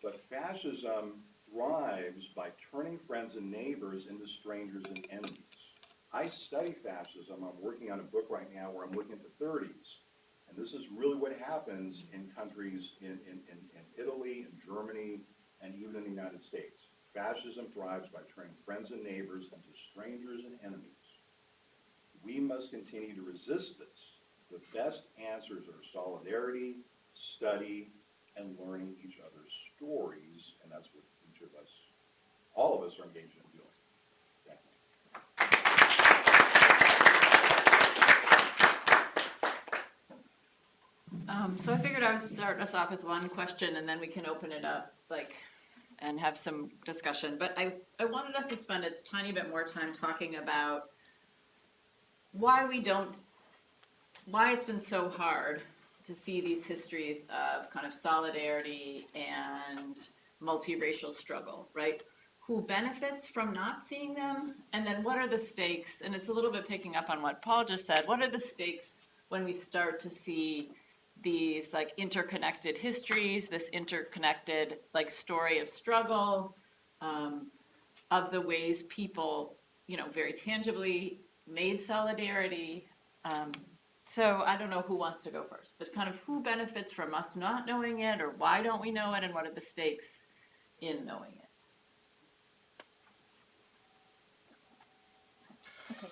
But fascism thrives by turning friends and neighbors into strangers and enemies. I study fascism. I'm working on a book right now where I'm looking at the 30s. And this is really what happens in countries in Italy and Germany and even in the United States. Fascism thrives by turning friends and neighbors into strangers and enemies. We must continue to resist this. The best answers are solidarity, study, and learning each other's stories, and that's what each of us, all of us, are engaged in doing. Thank you. So I figured I would start us off with one question, and then we can open it up, and have some discussion. But I wanted us to spend a tiny bit more time talking about why it's been so hard to see these histories of kind of solidarity and multiracial struggle, right? Who benefits from not seeing them? And then what are the stakes? And it's a little bit picking up on what Paul just said. What are the stakes when we start to see these interconnected histories, this interconnected story of struggle, of the ways people, very tangibly made solidarity. So I don't know who wants to go first, but kind of who benefits from us not knowing it, or why don't we know it, and what are the stakes in knowing it? Okay,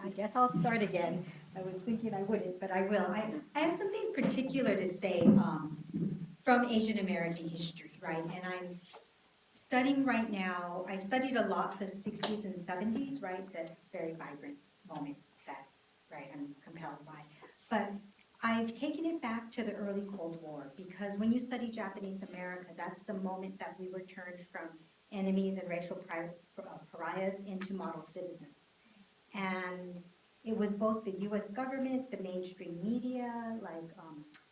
I guess I'll start again. I was thinking I wouldn't, but I will. I have something particular to say from Asian American history, right? And I'm studying right now, I've studied a lot the 60s and 70s, right? That's a very vibrant moment that, right, I'm compelled by. But I've taken it back to the early Cold War, because when you study Japanese America, that's the moment that we were turned from enemies and racial pariahs into model citizens. And it was both the U.S. government, the mainstream media,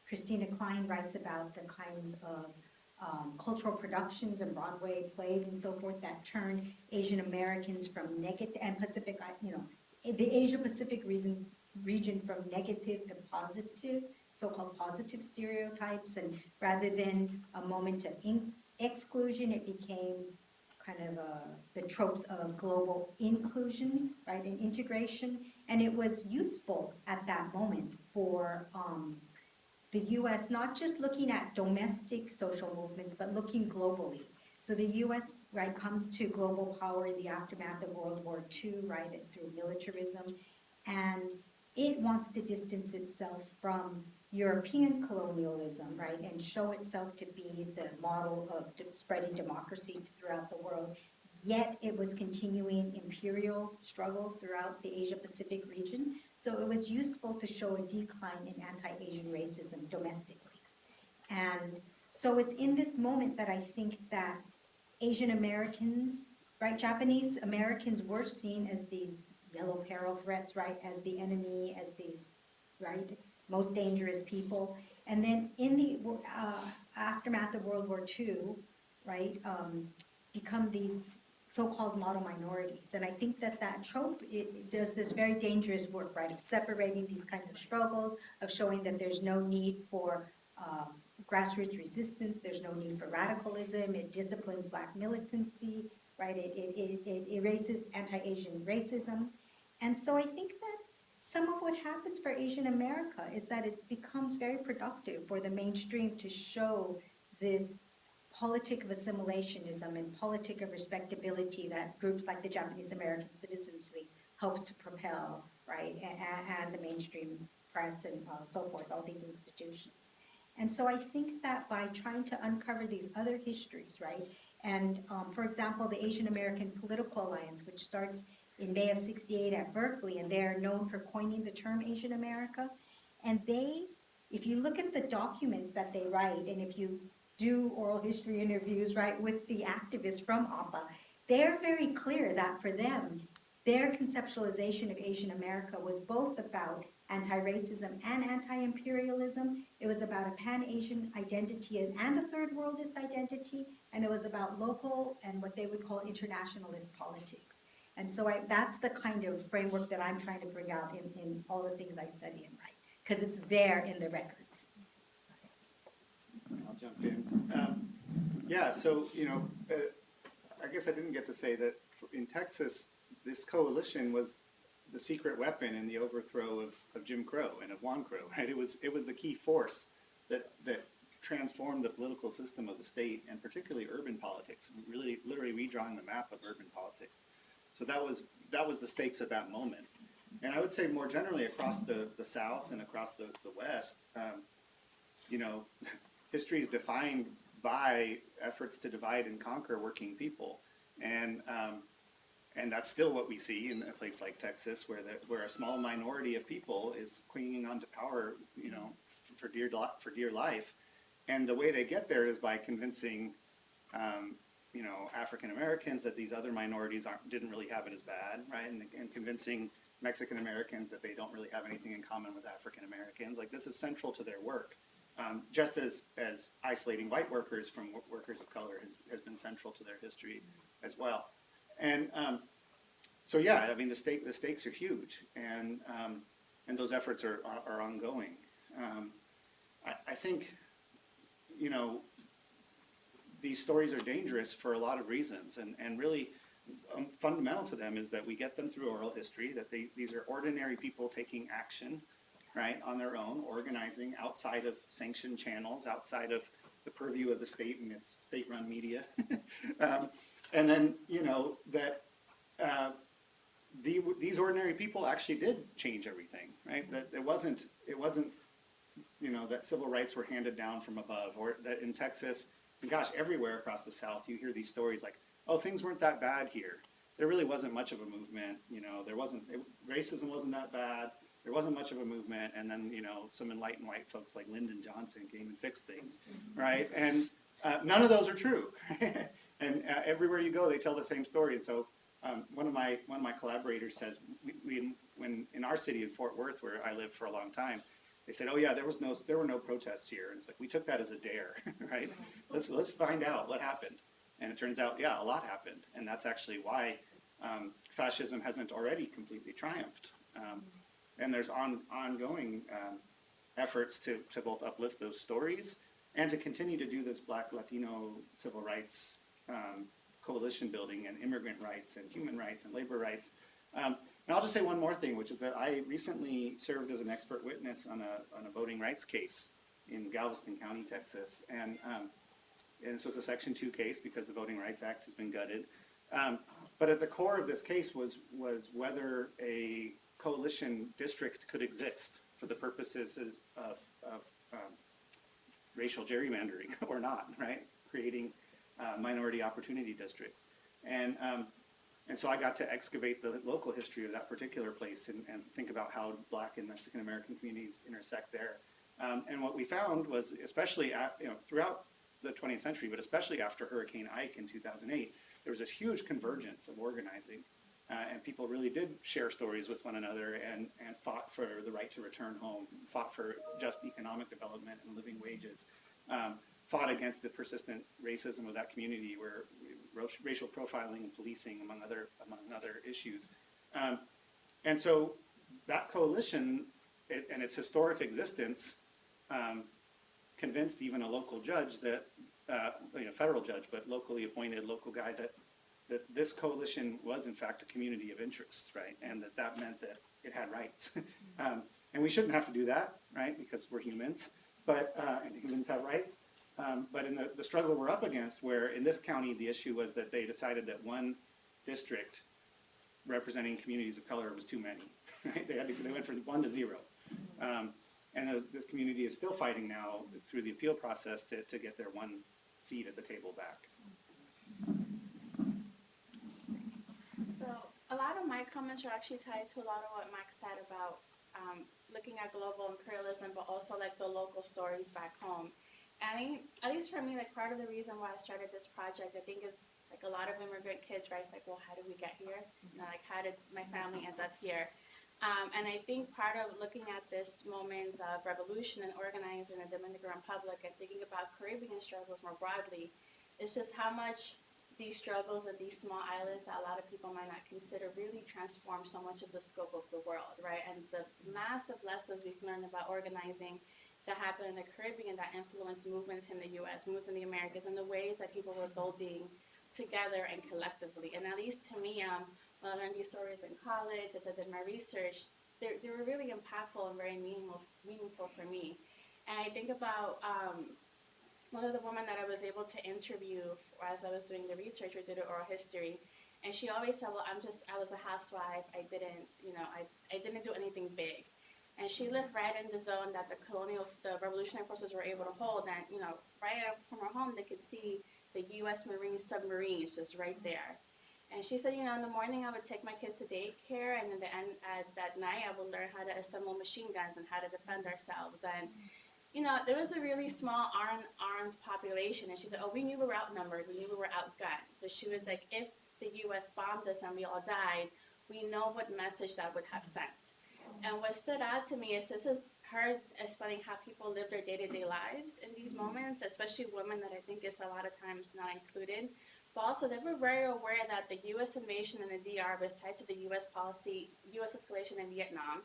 Christina Klein writes about the kinds of cultural productions and Broadway plays and so forth that turned Asian Americans from negative, and Pacific, the Asia Pacific region from negative to positive, so-called positive stereotypes, and rather than a moment of exclusion, it became kind of the tropes of global inclusion, right, and integration. And it was useful at that moment for the US not just looking at domestic social movements, but looking globally. So the US, right, comes to global power in the aftermath of World War II, right, and through militarism. And it wants to distance itself from European colonialism, right, and show itself to be the model of spreading democracy throughout the world. Yet it was continuing imperial struggles throughout the Asia-Pacific region. So it was useful to show a decline in anti-Asian racism domestically. And so it's in this moment that I think that Asian Americans, right, Japanese Americans were seen as these yellow peril threats, right, as the enemy, as these, right, most dangerous people. And then in the aftermath of World War II, right, become these so-called model minorities. And I think that that trope, it does this very dangerous work, right, of separating these kinds of struggles, of showing that there's no need for grassroots resistance, there's no need for radicalism, it disciplines Black militancy, right, it erases anti-Asian racism. And so I think that some of what happens for Asian America is that it becomes very productive for the mainstream to show this politic of assimilationism and politic of respectability that groups like the Japanese American Citizens League helps to propel, right, and the mainstream press and so forth, all these institutions. And so I think that by trying to uncover these other histories, right, and for example, the Asian American Political Alliance, which starts in May of '68 at Berkeley, and they're known for coining the term Asian America. And they, if you look at the documents that they write, and if you do oral history interviews, right, with the activists from APA, they're very clear that for them, their conceptualization of Asian America was both about anti-racism and anti-imperialism. It was about a pan-Asian identity and a third worldist identity, and it was about local and what they would call internationalist politics. And so that's the kind of framework that I'm trying to bring out in all the things I study and write, because it's there in the records. I'll jump in. Yeah, so, I guess I didn't get to say that in Texas, this coalition was the secret weapon in the overthrow of Jim Crow and of Juan Crow, right? It was the key force that transformed the political system of the state, and particularly urban politics, really literally redrawing the map of urban politics. So that was the stakes at that moment. And I would say more generally across the South and across the West, history is defined by efforts to divide and conquer working people. And that's still what we see in a place like Texas, where a small minority of people is clinging onto power, for dear life. And the way they get there is by convincing, African Americans that these other minorities didn't really have it as bad, right? And convincing Mexican Americans that they don't really have anything in common with African Americans. Like, this is central to their work, just as isolating white workers from workers of color has been central to their history as well. And so yeah, I mean, the stakes are huge, and those efforts are ongoing. I think, these stories are dangerous for a lot of reasons, and really fundamental to them is that we get them through oral history, that these are ordinary people taking action, right, on their own, organizing outside of sanctioned channels, outside of the purview of the state and its state-run media. And then, that these ordinary people actually did change everything, right? That it wasn't, that civil rights were handed down from above, or that in Texas, and gosh, everywhere across the South, you hear these stories like, oh, things weren't that bad here. There really wasn't much of a movement, racism wasn't that bad, there wasn't much of a movement, and then, some enlightened white folks like Lyndon Johnson came and fixed things, right? And none of those are true. And everywhere you go, they tell the same story. And so one of my collaborators says, when in our city in Fort Worth, where I lived for a long time, they said, oh yeah, there were no protests here. And it's like, we took that as a dare, right? Let's find out what happened. And it turns out, yeah, a lot happened. And that's actually why fascism hasn't already completely triumphed. And there's ongoing efforts to both uplift those stories and to continue to do this Black Latino civil rights coalition building and immigrant rights and human rights and labor rights And I'll just say one more thing, which is that I recently served as an expert witness on a voting rights case in Galveston County, Texas. And this was a Section 2 case because the Voting Rights Act has been gutted. But at the core of this case was whether a coalition district could exist for the purposes of racial gerrymandering or not, right? Creating minority opportunity districts. And so I got to excavate the local history of that particular place and think about how Black and Mexican American communities intersect there. And what we found was, especially throughout the 20th century, but especially after Hurricane Ike in 2008, there was this huge convergence of organizing. And people really did share stories with one another and fought for the right to return home, fought for just economic development and living wages, fought against the persistent racism of that community, where racial profiling and policing, among other issues. And so that coalition and its historic existence convinced even a local judge that, federal judge, but locally appointed local guy, that this coalition was in fact a community of interest, right? And that meant that it had rights. And we shouldn't have to do that, right? Because we're humans, and humans have rights. But in the struggle we're up against, where in this county the issue was that they decided that one district representing communities of color was too many, right? They went from 1 to 0. And this community is still fighting now through the appeal process to get their one seat at the table back. So a lot of my comments are actually tied to a lot of what Max said about looking at global imperialism, but also like the local stories back home. And I think, at least for me, like part of the reason why I started this project, I think is like a lot of immigrant kids, right? It's like, well, how did we get here? You know, like how did my family end up here? And I think part of looking at this moment of revolution and organizing in the Dominican Republic and thinking about Caribbean struggles more broadly is just how much these struggles and these small islands that a lot of people might not consider really transform so much of the scope of the world, right? And the massive lessons we've learned about organizing that happened in the Caribbean that influenced movements in the U.S., movements in the Americas, and the ways that people were building together and collectively. And at least to me, when I learned these stories in college, as I did my research, they were really impactful and very meaningful for me. And I think about one of the women that I was able to interview as I was doing the research, we did an oral history, and she always said, well, I was a housewife, I didn't do anything big. And she lived right in the zone that the revolutionary forces were able to hold. And, right up from her home, they could see the U.S. Marine submarines just right there. And she said, in the morning I would take my kids to daycare, and then that night I would learn how to assemble machine guns and how to defend ourselves. And, there was a really small armed population. And she said, oh, we knew we were outnumbered. We knew we were outgunned. But she was like, if the U.S. bombed us and we all died, we know what message that would have sent. And what stood out to me is this is her explaining how people live their day-to-day lives in these moments, especially women that I think is a lot of times not included. But also they were very aware that the U.S. invasion in the DR was tied to the U.S. policy, U.S. escalation in Vietnam.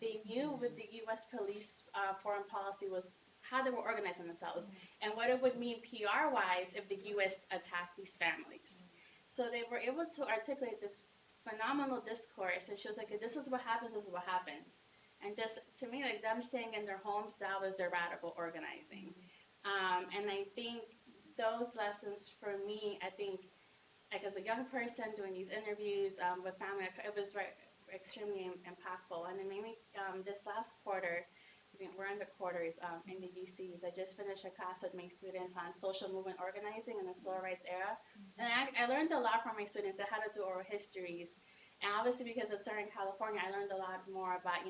They knew with the U.S. police foreign policy was how they were organizing themselves and what it would mean PR-wise if the U.S. attacked these families. So they were able to articulate this phenomenal discourse, and she was like, this is what happens, this is what happens. And just, to me, like them staying in their homes, that was their radical organizing. And I think those lessons for me, I think, like as a young person doing these interviews with family, it was extremely impactful. And then maybe this last quarter, we're in the quarters in the UCs. I just finished a class with my students on social movement organizing in the civil rights era. And I learned a lot from my students on how to do oral histories. And obviously because it's Southern California, I learned a lot more about,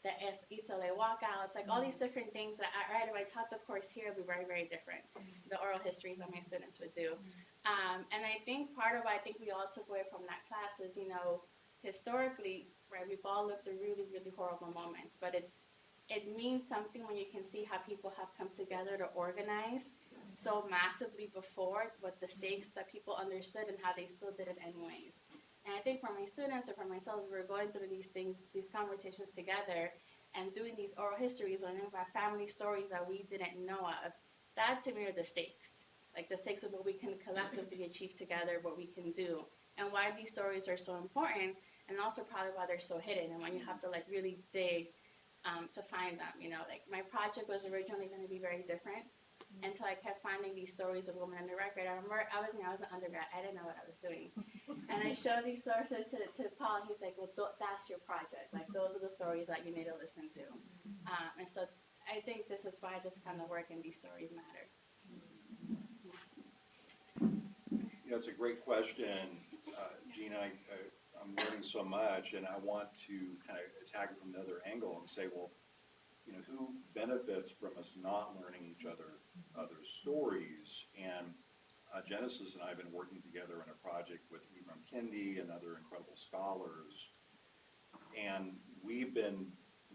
the Ysutake walkouts, like all these different things that if I taught the course here, it would be very, very different. The oral histories that my students would do. And I think part of what I think we all took away from that class is, historically, right, we've all lived through really, really horrible moments, but it means something when you can see how people have come together to organize so massively before, what the stakes that people understood and how they still did it anyways. And I think for my students or for myself, we were going through these conversations together and doing these oral histories, learning about family stories that we didn't know of. That to me are the stakes. Like the stakes of what we can collectively achieve together, what we can do. And why these stories are so important and also probably why they're so hidden and when you have to like really dig to find them. You know, like my project was originally going to be very different until I kept finding these stories of women on the record. I remember I was an undergrad, I didn't know what I was doing, and I showed these sources to Paul, and he's like, well, that's your project. Like those are the stories that you need to listen to, and so I think this is why this kind of work and these stories matter. You know, it's a great question, Gina. I'm learning so much, and I want to kind of attack it from another angle and say, well, you know, who benefits from us not learning each other's stories? And Genesis and I have been working together in a project with Ibram Kendi and other incredible scholars, and we've been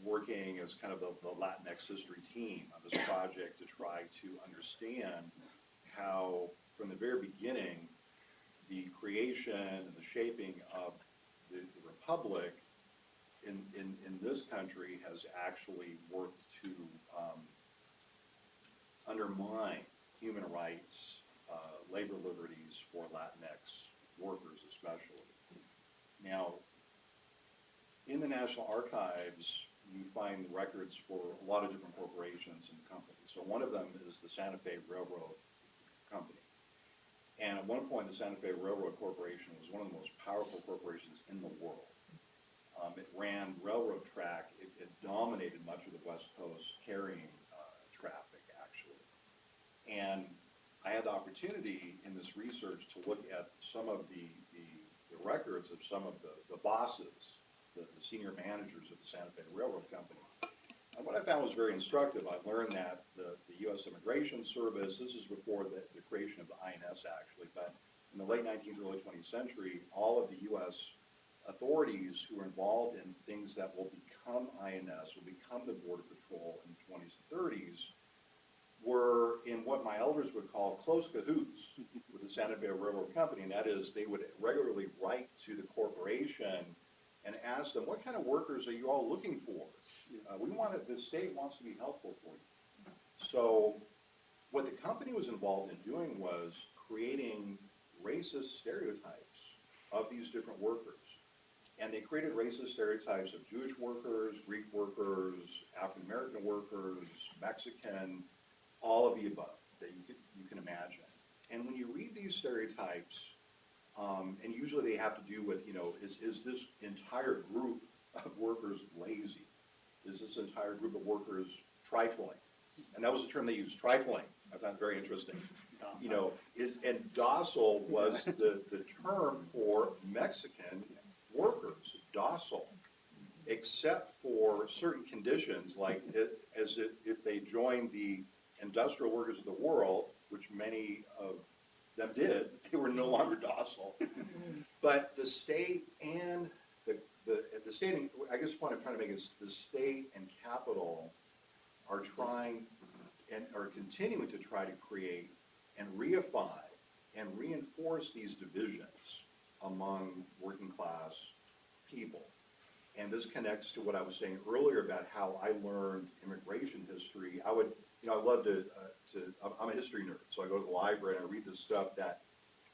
working as kind of the Latinx history team on this project to try to understand how, from the very beginning, the creation and the shaping of the Republic in this country has actually worked to undermine human rights, labor liberties for Latinx workers especially. Now, in the National Archives, you find records for a lot of different corporations and companies. So one of them is the Santa Fe Railroad Company. And at one point, the Santa Fe Railroad Corporation was one of the most powerful corporations in the world. It ran railroad track. It dominated much of the West Coast carrying traffic, actually. And I had the opportunity in this research to look at some of the records of some of the bosses, the senior managers of the Santa Fe Railroad Company. And what I found was very instructive. I learned that the U.S. Immigration Service, this is before the creation of the INS actually, but in the late 19th, early 20th century, all of the U.S. authorities who were involved in things that will become INS, will become the Border Patrol in the 20s and 30s, were in what my elders would call close cahoots with the Santa Fe Railroad Company, and that is they would regularly write to the corporation and ask them, what kind of workers are you all looking for? The state wants to be helpful for you. So what the company was involved in doing was creating racist stereotypes of these different workers. And they created racist stereotypes of Jewish workers, Greek workers, African-American workers, Mexican, all of the above that you can imagine. And when you read these stereotypes, and usually they have to do with, you know, is this entire group of workers lazy? Is this entire group of workers trifling? And that was the term they used, trifling. I found it very interesting. Docile. You know, and docile was the term for Mexican workers, docile, except for certain conditions, like if they joined the industrial workers of the world, which many of them did, they were no longer docile. But the state and the state, and I guess the point I'm trying to make is the state and capital are trying and are continuing to try to create and reify and reinforce these divisions among working class people. And this connects to what I was saying earlier about how I learned immigration history. I would, you know, I love I'm a history nerd, so I go to the library and I read the stuff that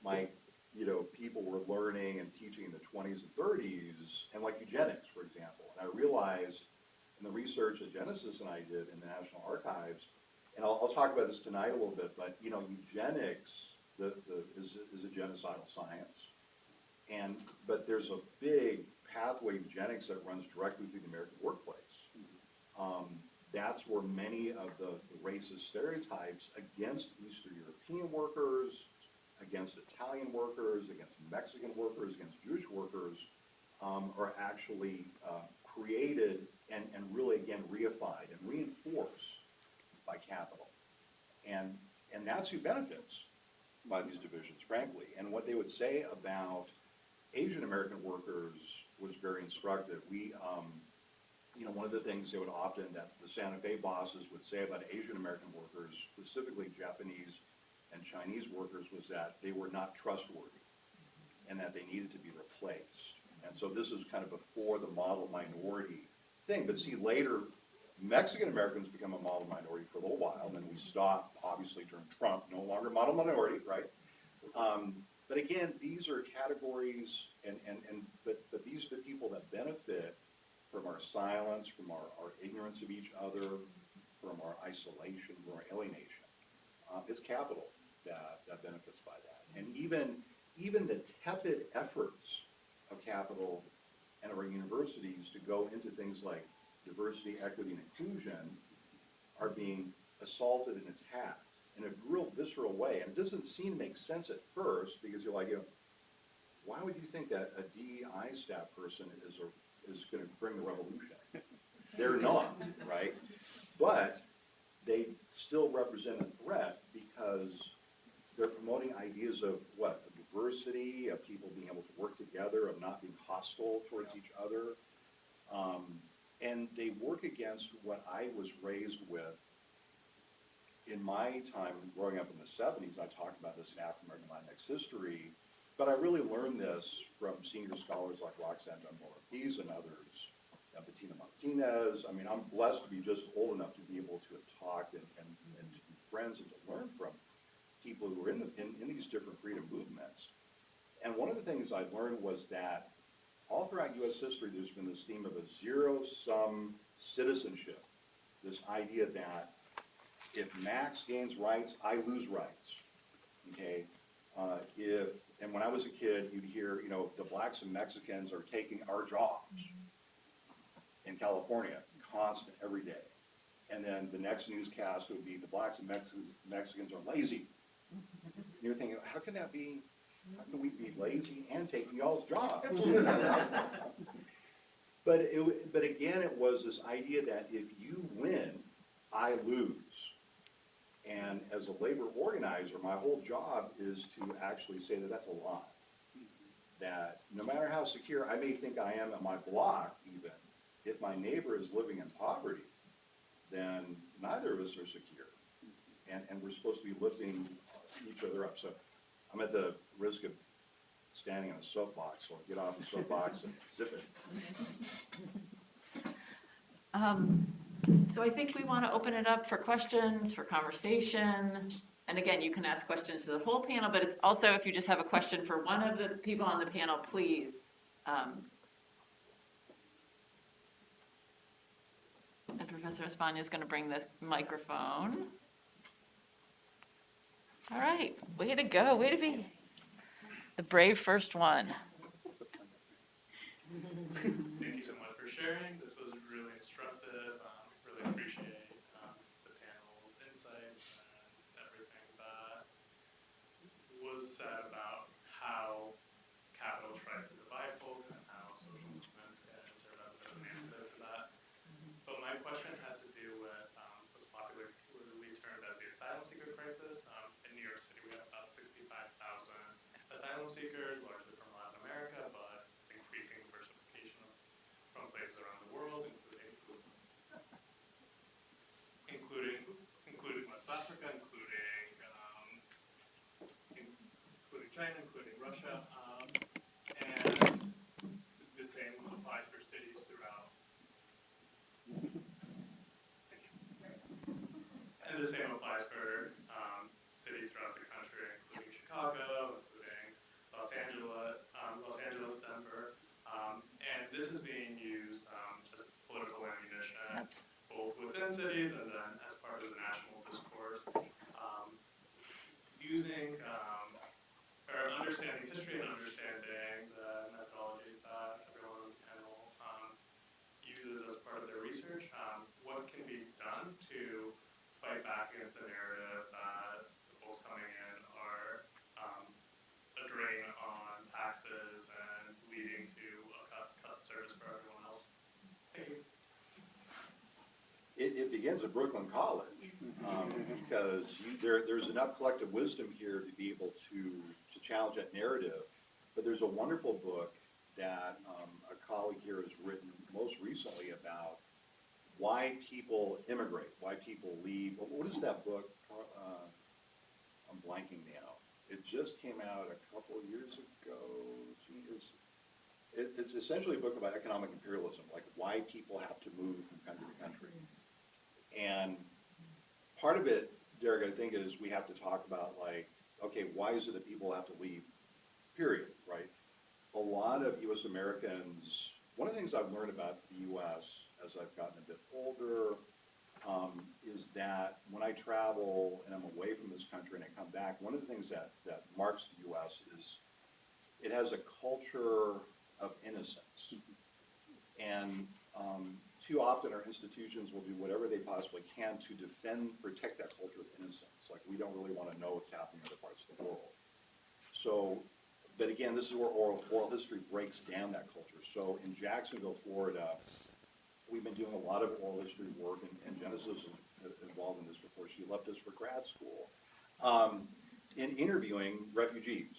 my, you know, people were learning and teaching in the 20s and 30s, and like eugenics, for example. And I realized in the research that Genesis and I did in the National Archives, and I'll talk about this tonight a little bit, but, you know, eugenics is a genocidal science. But there's a big pathway eugenics that runs directly through the American workplace. That's where many of the racist stereotypes against Eastern European workers, against Italian workers, against Mexican workers, against Jewish workers are actually created and really, again, reified and reinforced by capital. And that's who benefits by these divisions, frankly. And what they would say about Asian American workers was very instructive. You know, one of the things they would often, that the Santa Fe bosses would say about Asian American workers, specifically Japanese and Chinese workers, was that they were not trustworthy and that they needed to be replaced. And so this was kind of before the model minority thing. But see, later, Mexican Americans become a model minority for a little while, and then we stopped, obviously, during Trump, no longer model minority, right? But again, these are categories, but these silence, from our ignorance of each other, from our isolation, from our alienation. It's capital that benefits by that. And even the tepid efforts of capital and of our universities to go into things like diversity, equity, and inclusion are being assaulted and attacked in a real visceral way. And it doesn't seem to make sense at first, because you're like, why would you think that a DEI staff person is going to bring the revolution? They're not, right? But they still represent a threat because they're promoting ideas of what? Of diversity, of people being able to work together, of not being hostile towards each other. And they work against what I was raised with. In my time growing up in the 70s, I talked about this in African American Latinx history, but I really learned this from senior scholars like Roxanne Ortiz and others, Bettina Martinez. I mean, I'm blessed to be just old enough to be able to have talked and to be friends and to learn from people who are in these different freedom movements. And one of the things I learned was that all throughout U.S. history, there's been this theme of a zero-sum citizenship, this idea that if Max gains rights, I lose rights, okay? And when I was a kid, you'd hear, the blacks and Mexicans are taking our jobs in California, constant, every day. And then the next newscast would be the blacks and Mexicans are lazy. And you're thinking, how can that be? How can we be lazy and taking y'all's jobs? But again, it was this idea that if you win, I lose. And as a labor organizer, my whole job is to actually say that that's a lie. That no matter how secure I may think I am at my block, even, if my neighbor is living in poverty, then neither of us are secure. And we're supposed to be lifting each other up. So I'm at the risk of standing on a soapbox, so I'll get off the soapbox and zip it. So I think we want to open it up for questions, for conversation. And again, you can ask questions to the whole panel, but it's also, if you just have a question for one of the people on the panel, please. And Professor Espana is going to bring the microphone. All right, way to go, way to be the brave first one. Thank you so much for sharing. This was really instructive. Really appreciate the panel's insights and everything that was said about how capital tries to divide folks and how social movements can serve as a bit of an antidote to that. But my question has to do with what's popularly termed as the asylum seeker crisis. In New York City, we have about 65,000 asylum seekers, largely from Latin America, but increasing diversification from places around the world, including West Africa, including China, including Russia, and the same applies for cities throughout. And the same applies for cities throughout the country, including Chicago, including Los Angeles, Denver, and this is being used as political ammunition, both within cities and then as part of the national discourse, using or understanding history and understanding the methodologies that everyone on the panel uses as part of their research. What can be done to fight back against the narrative that the folks coming in are a drain on taxes and leading to a cut service for everyone else? Thank you. It begins at Brooklyn College, because there's enough collective wisdom here to be able to challenge that narrative. But there's a wonderful book that a colleague here has written most recently about why people immigrate, why people leave. What is that book? I'm blanking now. It just came out a couple of years ago. It's essentially a book about economic imperialism, like why people have to move from country to country. And part of it, Derek, I think, is we have to talk about, like, okay, why is it that people have to leave, period, right? A lot of U.S. Americans, one of the things I've learned about the U.S. as I've gotten a bit older, is that when I travel and I'm away from this country and I come back, one of the things that marks the U.S. is it has a culture of innocence. And too often our institutions will do whatever they possibly can to protect that culture of innocence. Like, we don't really want to know what's happening in other parts of the world. So, but again, this is where oral history breaks down that culture. So in Jacksonville, Florida, we've been doing a lot of oral history work, and Genesis was involved in this before she left us for grad school, in interviewing refugees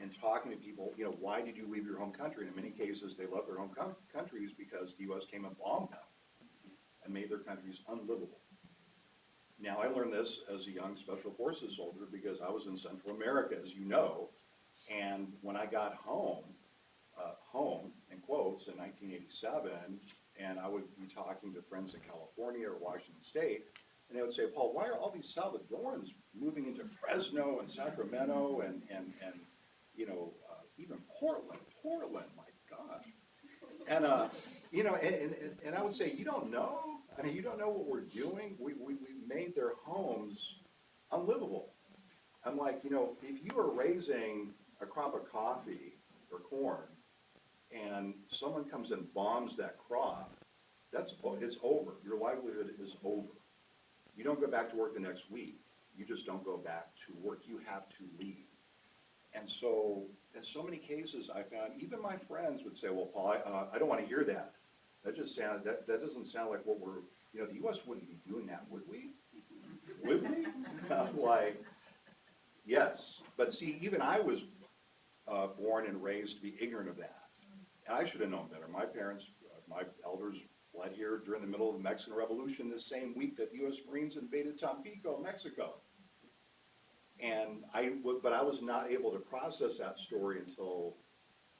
and talking to people, you know, why did you leave your home country? And in many cases, they left their home countries because the U.S. came and bombed them and made their countries unlivable. Now, I learned this as a young Special Forces soldier because I was in Central America, as you know, and when I got home, in quotes, in 1987, and I would be talking to friends in California or Washington State, and they would say, Paul, why are all these Salvadorans moving into Fresno and Sacramento and you know, even Portland, my gosh. And, you know, and I would say, you don't know? I mean, you don't know what we're doing? We made their homes unlivable. I'm like, you know, if you are raising a crop of coffee or corn, and someone comes and bombs that crop, it's over. Your livelihood is over. You don't go back to work the next week. You just don't go back to work. You have to leave. And so, in so many cases, I found even my friends would say, "Well, Paul, I don't want to hear that. That doesn't sound like what we're. You know, the U.S. wouldn't be doing that, would we? Would we?" I'm like, yes. But see, even I was born and raised to be ignorant of that. And I should have known better. My parents, my elders fled here during the middle of the Mexican Revolution the same week that the U.S. Marines invaded Tampico, Mexico. And but I was not able to process that story until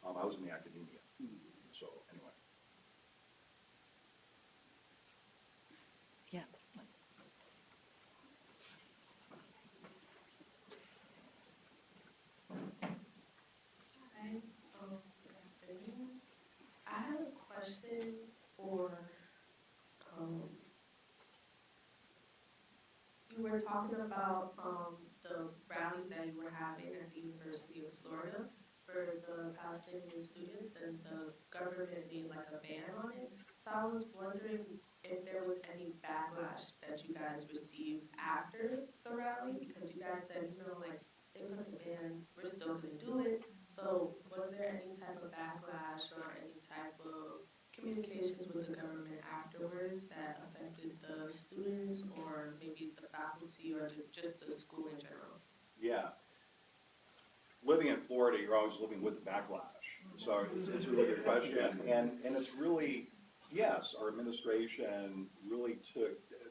I was in the academia. So anyway. Yeah. Hi, good afternoon. I have a question for, you were talking about the rallies that you were having at the University of Florida for the Palestinian students and the government being like a ban on it. So I was wondering if there was any backlash that you guys received after the rally, because you guys said, you know, like, they put the ban, we're still gonna do it. So was there any type of backlash or any type of communications with the government afterwards that affected the students or maybe the faculty or just the school in general? Yeah. Living in Florida, you're always living with the backlash. So it's a really good question. And it's really, yes, our administration really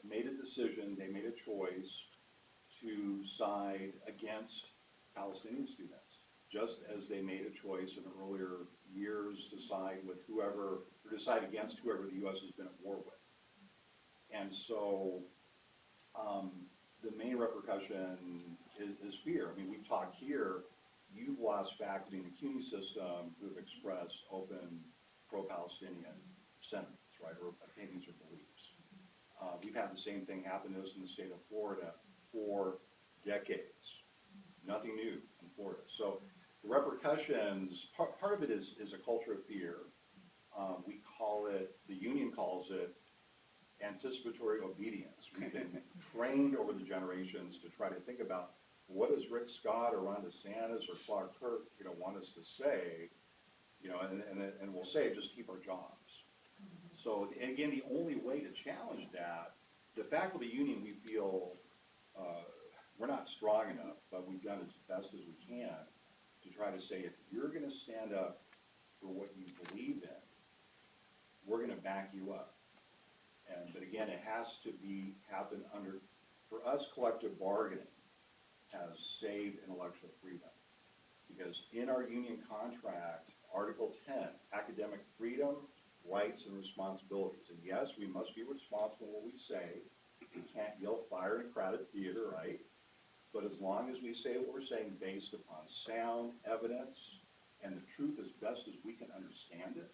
made a decision, they made a choice to side against Palestinian students, just as they made a choice in earlier years to side with whoever, or to side against whoever the U.S. has been at war with. And so the main repercussion is fear. I mean, we've talked here, you've lost faculty in the CUNY system who have expressed open pro-Palestinian sentiments, right, or opinions or beliefs. We've had the same thing happen to us in the state of Florida for decades. Nothing new in Florida. So the repercussions, part of it is a culture of fear. We call it, the union calls it, anticipatory obedience. We've been trained over the generations to try to think about what does Rick Scott or Ron DeSantis or Clark Kirk, you know, want us to say, you know, and we'll say just keep our jobs. So, and again, the only way to challenge that, the faculty union, we feel we're not strong enough, but we've done as best as we can to try to say, if you're going to stand up for what you believe in, we're going to back you up. But again, it has to happen under, for us, collective bargaining has saved intellectual freedom. Because in our union contract, Article 10, academic freedom, rights, and responsibilities. And yes, we must be responsible for what we say. We can't yell fire in a crowded theater, right? But as long as we say what we're saying based upon sound evidence and the truth as best as we can understand it,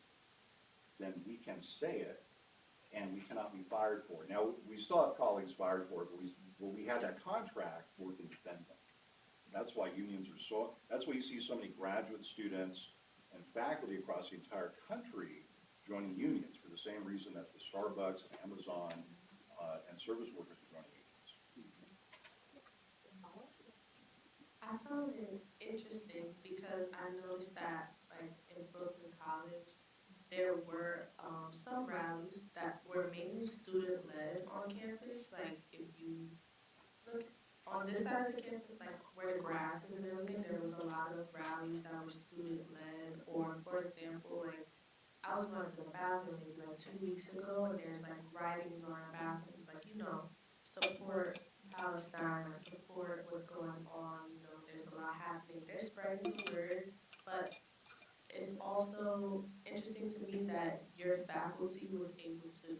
then we can say it and we cannot be fired for it. Now, we still have colleagues fired for it, but we had that contract for to defend them. That's why unions are so, that's why you see so many graduate students and faculty across the entire country joining unions for the same reason that the Starbucks and Amazon and service workers are joining unions. I found it interesting because I noticed that, like, in Brooklyn College, there were some rallies that were mainly student-led on campus. Like, if you look on this side of the campus, like where the grass is and everything, there was a lot of rallies that were student-led. Or, for example, like, I was going to the bathroom maybe like 2 weeks ago, and there's like writings on our bathrooms, like, you know, support Palestine, like support what's going on, you know, there's a lot happening. They're spreading the word, but it's also interesting to me that your faculty was able to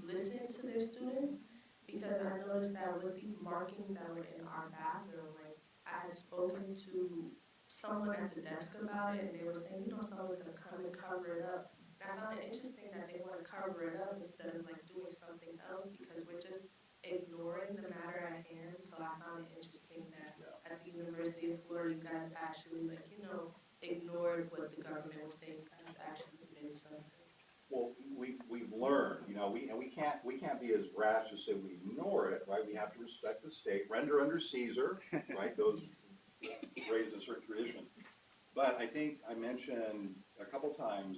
listen to their students, because I noticed that with these markings that were in our bathroom, like, I had spoken to someone at the desk about it, and they were saying, you know, someone's going to come and cover it up. And I found it interesting that they want to cover it up instead of like doing something else, because we're just ignoring the matter at hand. So I found it interesting that at the University of Florida, you guys actually, like, you know, ignored what the government was saying. You guys actually did something. Well, we've learned, you know, we can't be as brash as say we ignore it, right? We have to respect the state, render under Caesar, right? Those raised in a certain tradition. But I think I mentioned a couple times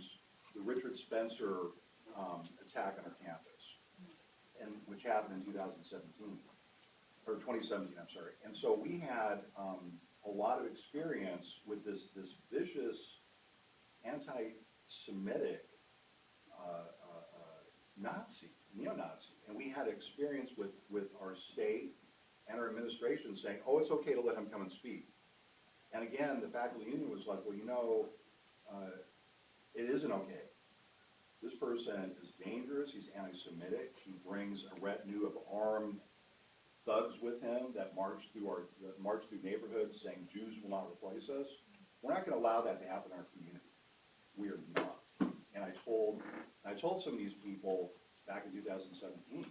the Richard Spencer attack on our campus, and which happened in 2017 or 2017. I'm sorry. And so we had a lot of experience with this vicious anti-Semitic Nazi, neo-Nazi, and we had experience with our state and our administration saying, oh, it's okay to let him come and speak. And again, the faculty union was like, well, you know, it isn't okay. This person is dangerous, he's anti-Semitic, he brings a retinue of armed thugs with him that march through neighborhoods saying Jews will not replace us. We're not going to allow that to happen in our community. We are not. And I told some of these people back in 2017,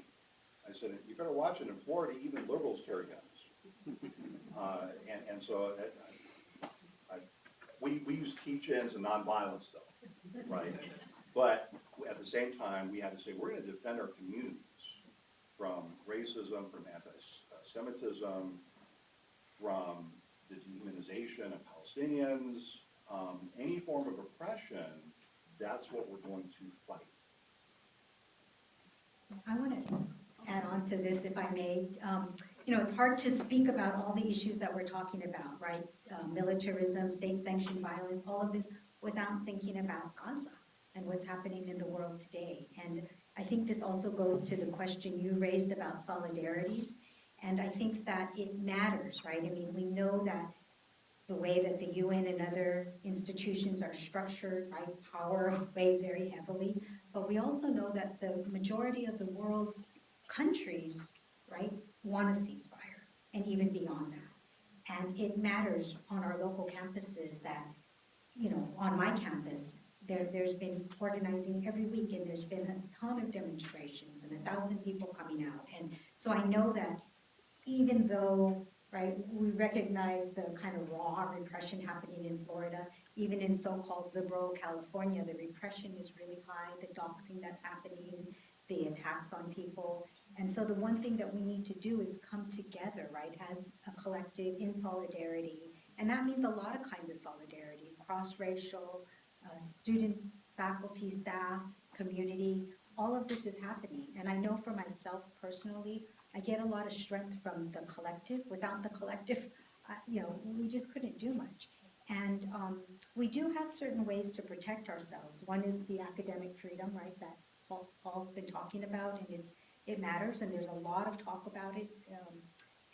I said, you better watch it. In Florida, even liberals carry guns. And so we use teach-ins and nonviolence stuff, right? But at the same time, we had to say, we're going to defend our communities from racism, from anti-Semitism, from the dehumanization of Palestinians, any form of oppression. That's what we're going to fight. I want to add on to this, if I may. You know, it's hard to speak about all the issues that we're talking about, right? Militarism, state-sanctioned violence, all of this, without thinking about Gaza and what's happening in the world today. And I think this also goes to the question you raised about solidarities. And I think that it matters, right? I mean, we know that the way that the UN and other institutions are structured, right? Power weighs very heavily. But we also know that the majority of the world's countries, right, want a ceasefire, and even beyond that. And it matters on our local campuses that, you know, on my campus, there's been organizing every week, and there's been a ton of demonstrations and 1,000 people coming out. And so I know that even though, right, we recognize the kind of raw repression happening in Florida, even in so-called liberal California, the repression is really high, the doxing that's happening, the attacks on people. And so the one thing that we need to do is come together, right, as a collective in solidarity. And that means a lot of kinds of solidarity, cross-racial, students, faculty, staff, community, all of this is happening. And I know for myself personally, I get a lot of strength from the collective. Without the collective, you know, we just couldn't do much. And we do have certain ways to protect ourselves. One is the academic freedom, right, that Paul's been talking about, and it matters, and there's a lot of talk about it.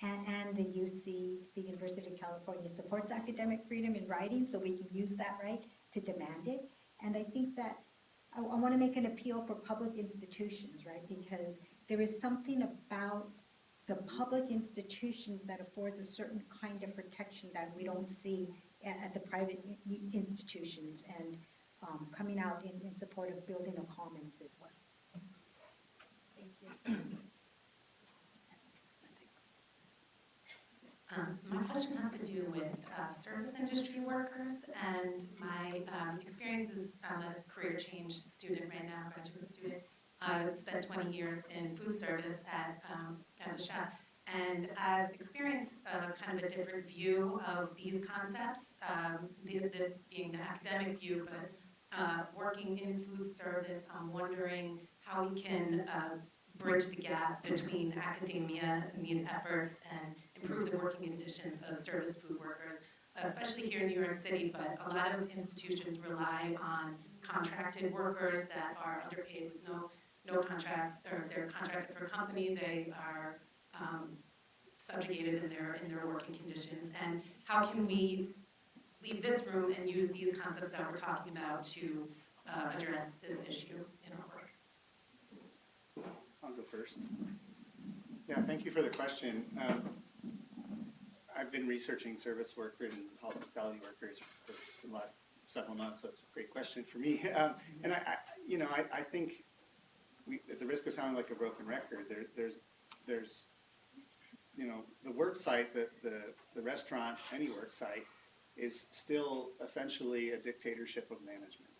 And the UC, the University of California, supports academic freedom in writing, so we can use that right to demand it. And I think that I want to make an appeal for public institutions, right, because there is something about the public institutions that affords a certain kind of protection that we don't see at the private institutions, and coming out in support of building a commons as well. Thank you. My question has to do with service industry workers, and my experience is I'm a career change student right now, graduate student. I spent 20 years in food service as a chef, and I've experienced kind of a different view of these concepts, this being the academic view, but working in food service, I'm wondering how we can bridge the gap between academia and these efforts and improve the working conditions of service food workers, especially here in New York City, but a lot of institutions rely on contracted workers that are underpaid with no contracts, or they're contracted for a company, they are subjugated in their working conditions. And how can we leave this room and use these concepts that we're talking about to address this issue in our work? I'll go first. Yeah, thank you for the question. I've been researching service workers and hospitality workers for the last several months, so it's a great question for me. And I think at the risk of sounding like a broken record, there's the work site, the restaurant, any work site is still essentially a dictatorship of management,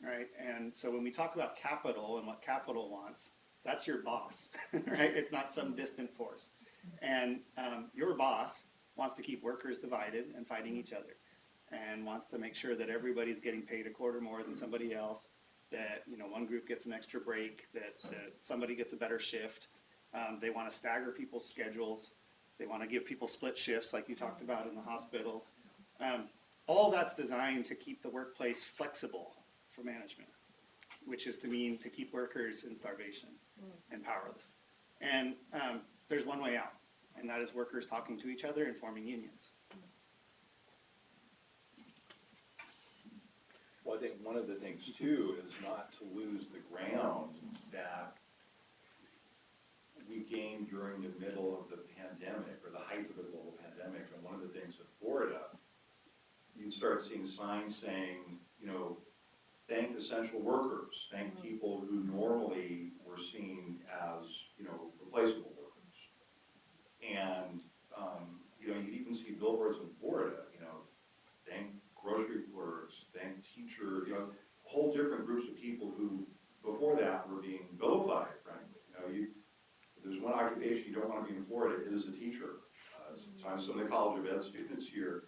right? And so when we talk about capital and what capital wants, that's your boss, right? It's not some distant force. And your boss wants to keep workers divided and fighting each other, and wants to make sure that everybody's getting paid a quarter more than somebody else, that one group gets an extra break, that somebody gets a better shift. They want to stagger people's schedules. They want to give people split shifts like you talked about in the hospitals. All that's designed to keep the workplace flexible for management, which is to mean to keep workers in starvation and powerless. And there's one way out, and that is workers talking to each other and forming unions. Well, I think one of the things too is not to lose the ground that we gained during the middle of the pandemic, or the height of the global pandemic. And one of the things in Florida, you start seeing signs saying, thank essential workers, thank people who normally were seen as, replaceable workers. And, you'd even see billboards in Florida, thank grocery clerks, thank teachers, whole different groups of people who, before that, were being vilified, frankly. If there's one occupation you don't want to be in Florida, it is a teacher. Sometimes some of the College of Ed students here,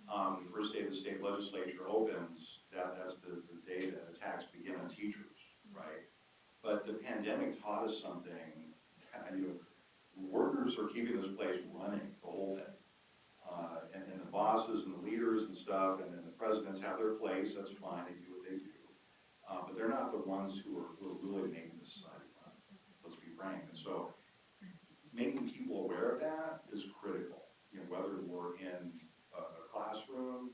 the first day the state legislature opens, that's the day that attacks begin on teachers, right? But the pandemic taught us something. Workers are keeping this place running, the whole thing. And the bosses and the leaders and stuff, and then the presidents have their place, that's fine, they do what they do. But they're not the ones who are really making the society run, let's be frank. And so making people aware of that is critical, whether we're in a classroom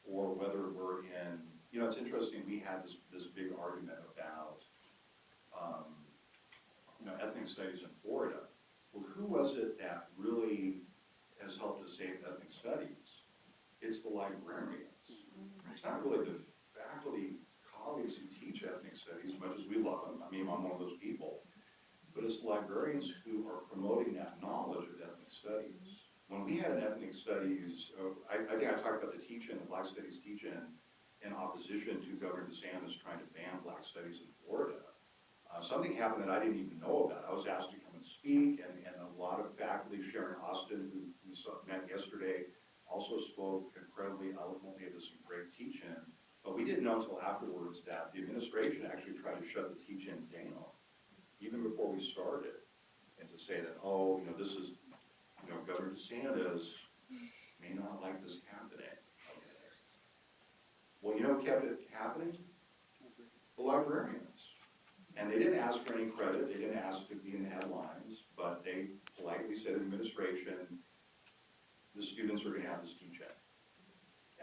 or whether we're in, it's interesting, we had this big argument about, ethnic studies in Florida. Well, who was it that really has helped us save ethnic studies? It's the librarians. It's not really the faculty colleagues who teach ethnic studies, as much as we love them. I mean, I'm one of those people. But it's the librarians who are promoting that knowledge of ethnic studies. When we had an ethnic studies, I think I talked about the teach-in, the Black Studies teach-in, in opposition to Governor DeSantis trying to ban Black Studies in Florida. Something happened that I didn't even know about. I was asked to come and speak, and a lot of faculty, Sharon Austin, who we met yesterday, also spoke incredibly eloquently. It was some great teach-in. But we didn't know until afterwards that the administration actually tried to shut the teach-in down, even before we started, and to say that, this is, Governor DeSantis may not like this happening. Well, who kept it happening? The librarians. And they didn't ask for any credit, they didn't ask to be in the headlines, but they politely said to the administration, the students are going to have this teach-in.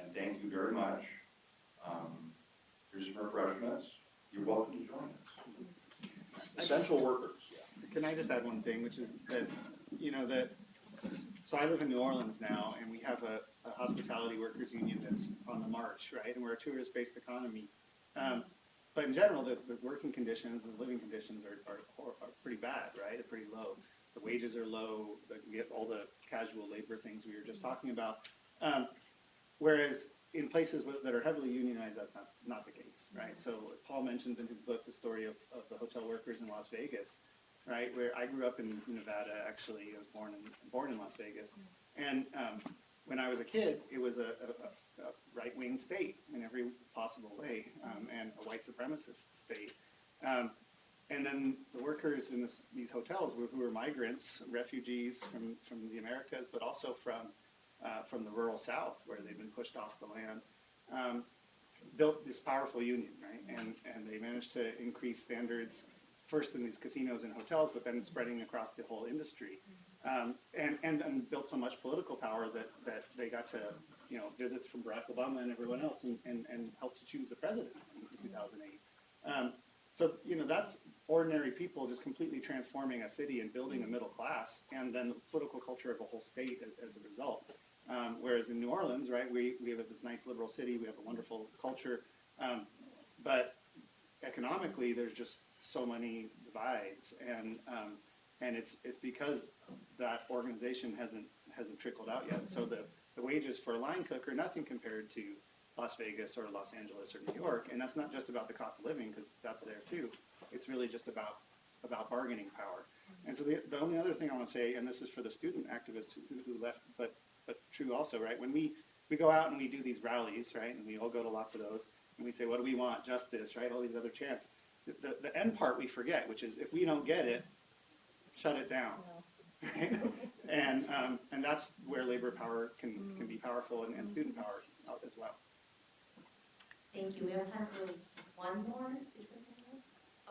And thank you very much. Here's some refreshments. You're welcome to join us. Essential workers. Can I just add one thing, which is that, so I live in New Orleans now, and we have a hospitality workers union that's on the march, right? And we're a tourist-based economy. but in general, the working conditions and living conditions are pretty bad, right? They're pretty low. The wages are low. We get all the casual labor things we were just talking about. Whereas in places that are heavily unionized, that's not the case, right? So Paul mentions in his book the story of the hotel workers in Las Vegas, right? Where I grew up in Nevada, actually. I was born in Las Vegas. And when I was a kid, it was a right-wing state in every possible way, and a white supremacist state. And then the workers in these hotels who were migrants, refugees from the Americas, but also from the rural South, where they've been pushed off the land, built this powerful union, right? And they managed to increase standards first in these casinos and hotels, but then spreading across the whole industry, and built so much political power that they got to, visits from Barack Obama and everyone else, and helped to choose the president in 2008. So that's ordinary people just completely transforming a city and building a middle class, and then the political culture of a whole state as a result. Whereas in New Orleans, right, we have this nice liberal city, we have a wonderful culture, but economically there's just so many divides, and it's because that organization hasn't trickled out yet. So the wages for a line cook are nothing compared to Las Vegas or Los Angeles or New York, and that's not just about the cost of living, because that's there too. It's really just about bargaining power. And so the only other thing I want to say, and this is for the student activists who left, but true also, right? When we go out and we do these rallies, right, and we all go to lots of those, and we say, what do we want? Justice, right? All these other chants. The end part we forget, which is if we don't get it, shut it down. Right? And that's where labor power can be powerful, and student power as well. Thank you. We have time for one more.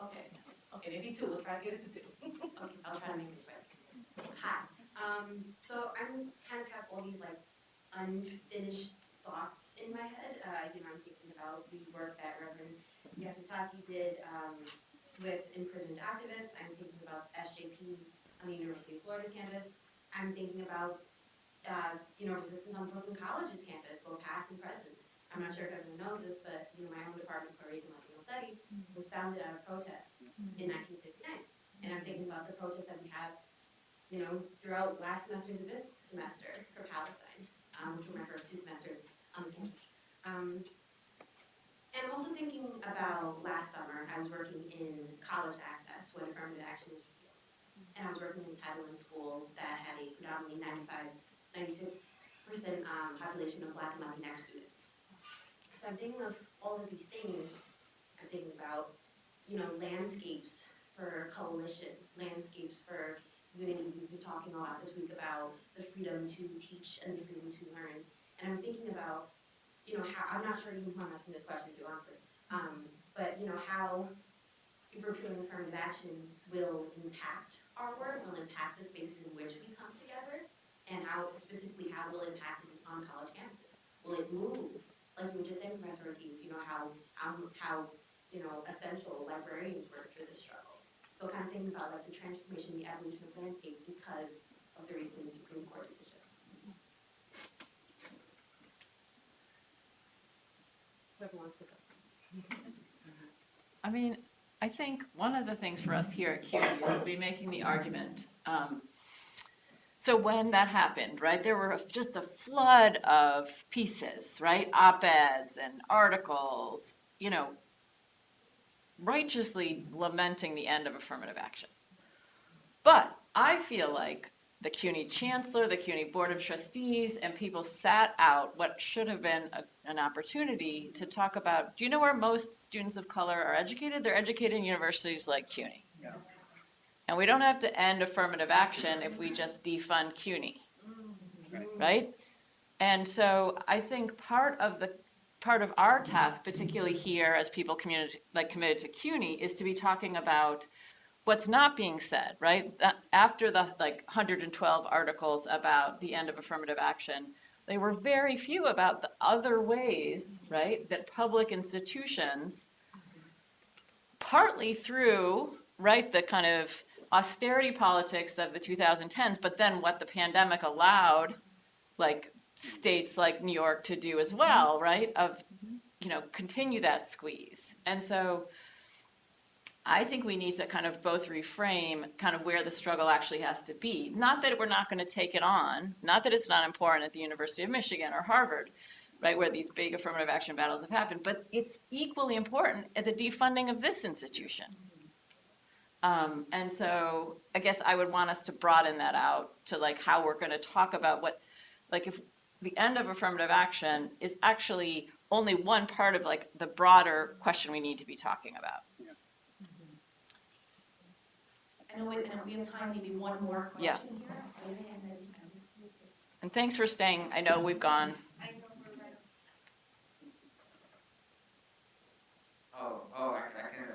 Okay. Okay, maybe two. We'll try to get it to two. Okay, I'll try to make it quick. Hi. So I'm kind of have all these like unfinished thoughts in my head. I'm thinking about the work that Reverend Ysutake did with imprisoned activists. I'm thinking about SJP on the University of Florida's campus. I'm thinking about resistance on Brooklyn College's campus, both past and present. I'm not sure if everyone knows this, but my own department, Puerto Rican Latino Studies, was founded out of protests in 1969. And I'm thinking about the protests that we have, throughout last semester into this semester for Palestine, which were my first 2 semesters on this campus. And I'm also thinking about last summer, I was working in college access when affirmative action was repealed. And I was working in a Title I school that had a predominantly 96% population of Black and Latinx students. So I'm thinking of all of these things. I'm thinking about, landscapes for coalition, landscapes for unity. We've been talking a lot this week about the freedom to teach and the freedom to learn. And I'm thinking about, how, I'm not sure even who I'm asking this question to, honestly, but, how repealing affirmative action will impact our work, will impact the spaces in which we come together, and how will it impact it on college campuses? Will it move? Like you were just saying, Professor Ortiz, how essential librarians were for this struggle. So kind of thinking about like the transformation, the evolution of landscape because of the recent Supreme Court decision. Whoever wants to go. I mean, I think one of the things for us here at CUNY is to be making the argument. So when that happened, right, there were just a flood of pieces, right, op-eds and articles, righteously lamenting the end of affirmative action. But I feel like the CUNY chancellor, the CUNY board of trustees, and people sat out what should have been an opportunity to talk about, do you know where most students of color are educated? They're educated in universities like CUNY. Yeah. And we don't have to end affirmative action if we just defund CUNY, right? And so I think part of our task, particularly here as people committed to CUNY, is to be talking about what's not being said, right? After the 112 articles about the end of affirmative action, they were very few about the other ways, right, that public institutions, partly through, right, the kind of austerity politics of the 2010s, but then what the pandemic allowed, like states like New York to do as well, right, of, continue that squeeze. And so I think we need to kind of both reframe kind of where the struggle actually has to be. Not that we're not going to take it on, not that it's not important at the University of Michigan or Harvard, right, where these big affirmative action battles have happened, but it's equally important at the defunding of this institution. And so I guess I would want us to broaden that out to like how we're going to talk about what, like if the end of affirmative action is actually only one part of like the broader question we need to be talking about. I know we have time, maybe one more question Yeah. here. So, And thanks for staying. I know we've gone. I can,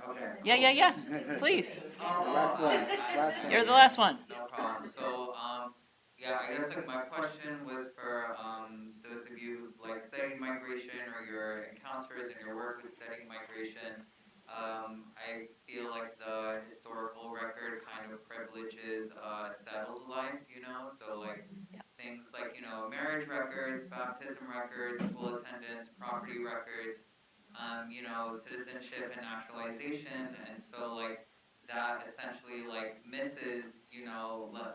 okay. Yeah. Please. Last one. You're the last one. No problem. So, yeah, I guess like my question was for those of you who've like studied migration or your encounters and your work with studying migration. I feel like the historical record kind of privileges settled life, so like things like, marriage records, baptism records, school attendance, property records, citizenship and naturalization, and so like that essentially like misses,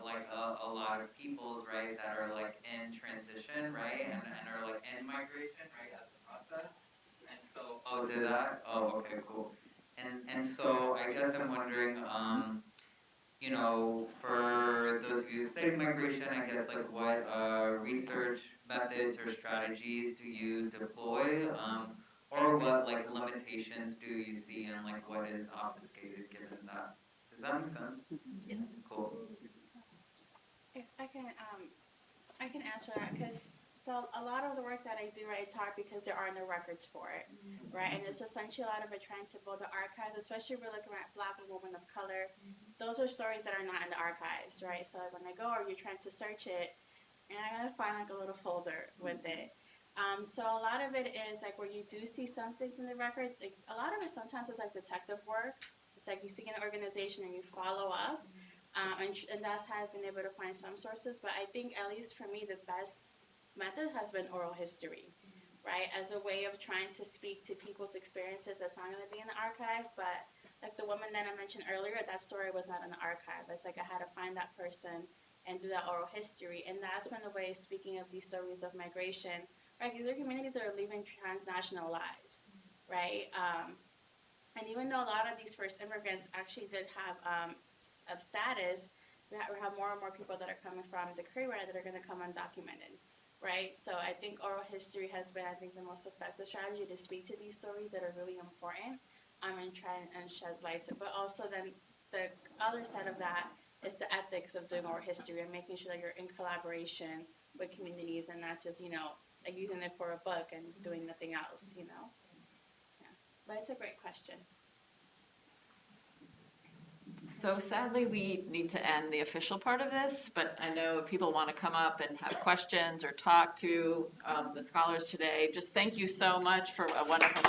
like a lot of peoples, right, that are like in transition, right, and are like in migration, right, as the process. And so, okay, cool. And so I guess I'm wondering, for those of you who study migration, I guess like what research methods or strategies do you deploy, or what like limitations do you see, and like what is obfuscated given that? Does that make sense? Yes. Cool. If I can answer that, because so a lot of the work that I do, right, it's hard because there are no records for it, right? And it's essentially a lot of it trying to build the archives, especially if we're looking at Black and women of color. Those are stories that are not in the archives, right? So when I go or you're trying to search it, and I gotta find like a little folder with it. So a lot of it is like where you do see some things in the record. Like a lot of it sometimes is like detective work. It's like you see an organization and you follow up, and that's how I've been able to find some sources. But I think at least for me, the best method has been oral history, right? As a way of trying to speak to people's experiences that's not going to be in the archive, but like the woman that I mentioned earlier, that story was not in the archive. It's like I had to find that person and do that oral history, and that's been the way, speaking of these stories of migration, right? These are communities that are living transnational lives, right? And even though a lot of these first immigrants actually did have a status, we have more and more people that are coming from the Caribbean that are going to come undocumented. Right, so I think oral history has been, the most effective strategy to speak to these stories that are really important, and try and shed light to it. But also then the other side of that is the ethics of doing oral history and making sure that you're in collaboration with communities and not just, like using it for a book and doing nothing else, Yeah, but it's a great question. So sadly, we need to end the official part of this, but I know people want to come up and have questions or talk to the scholars today. Just thank you so much for a wonderful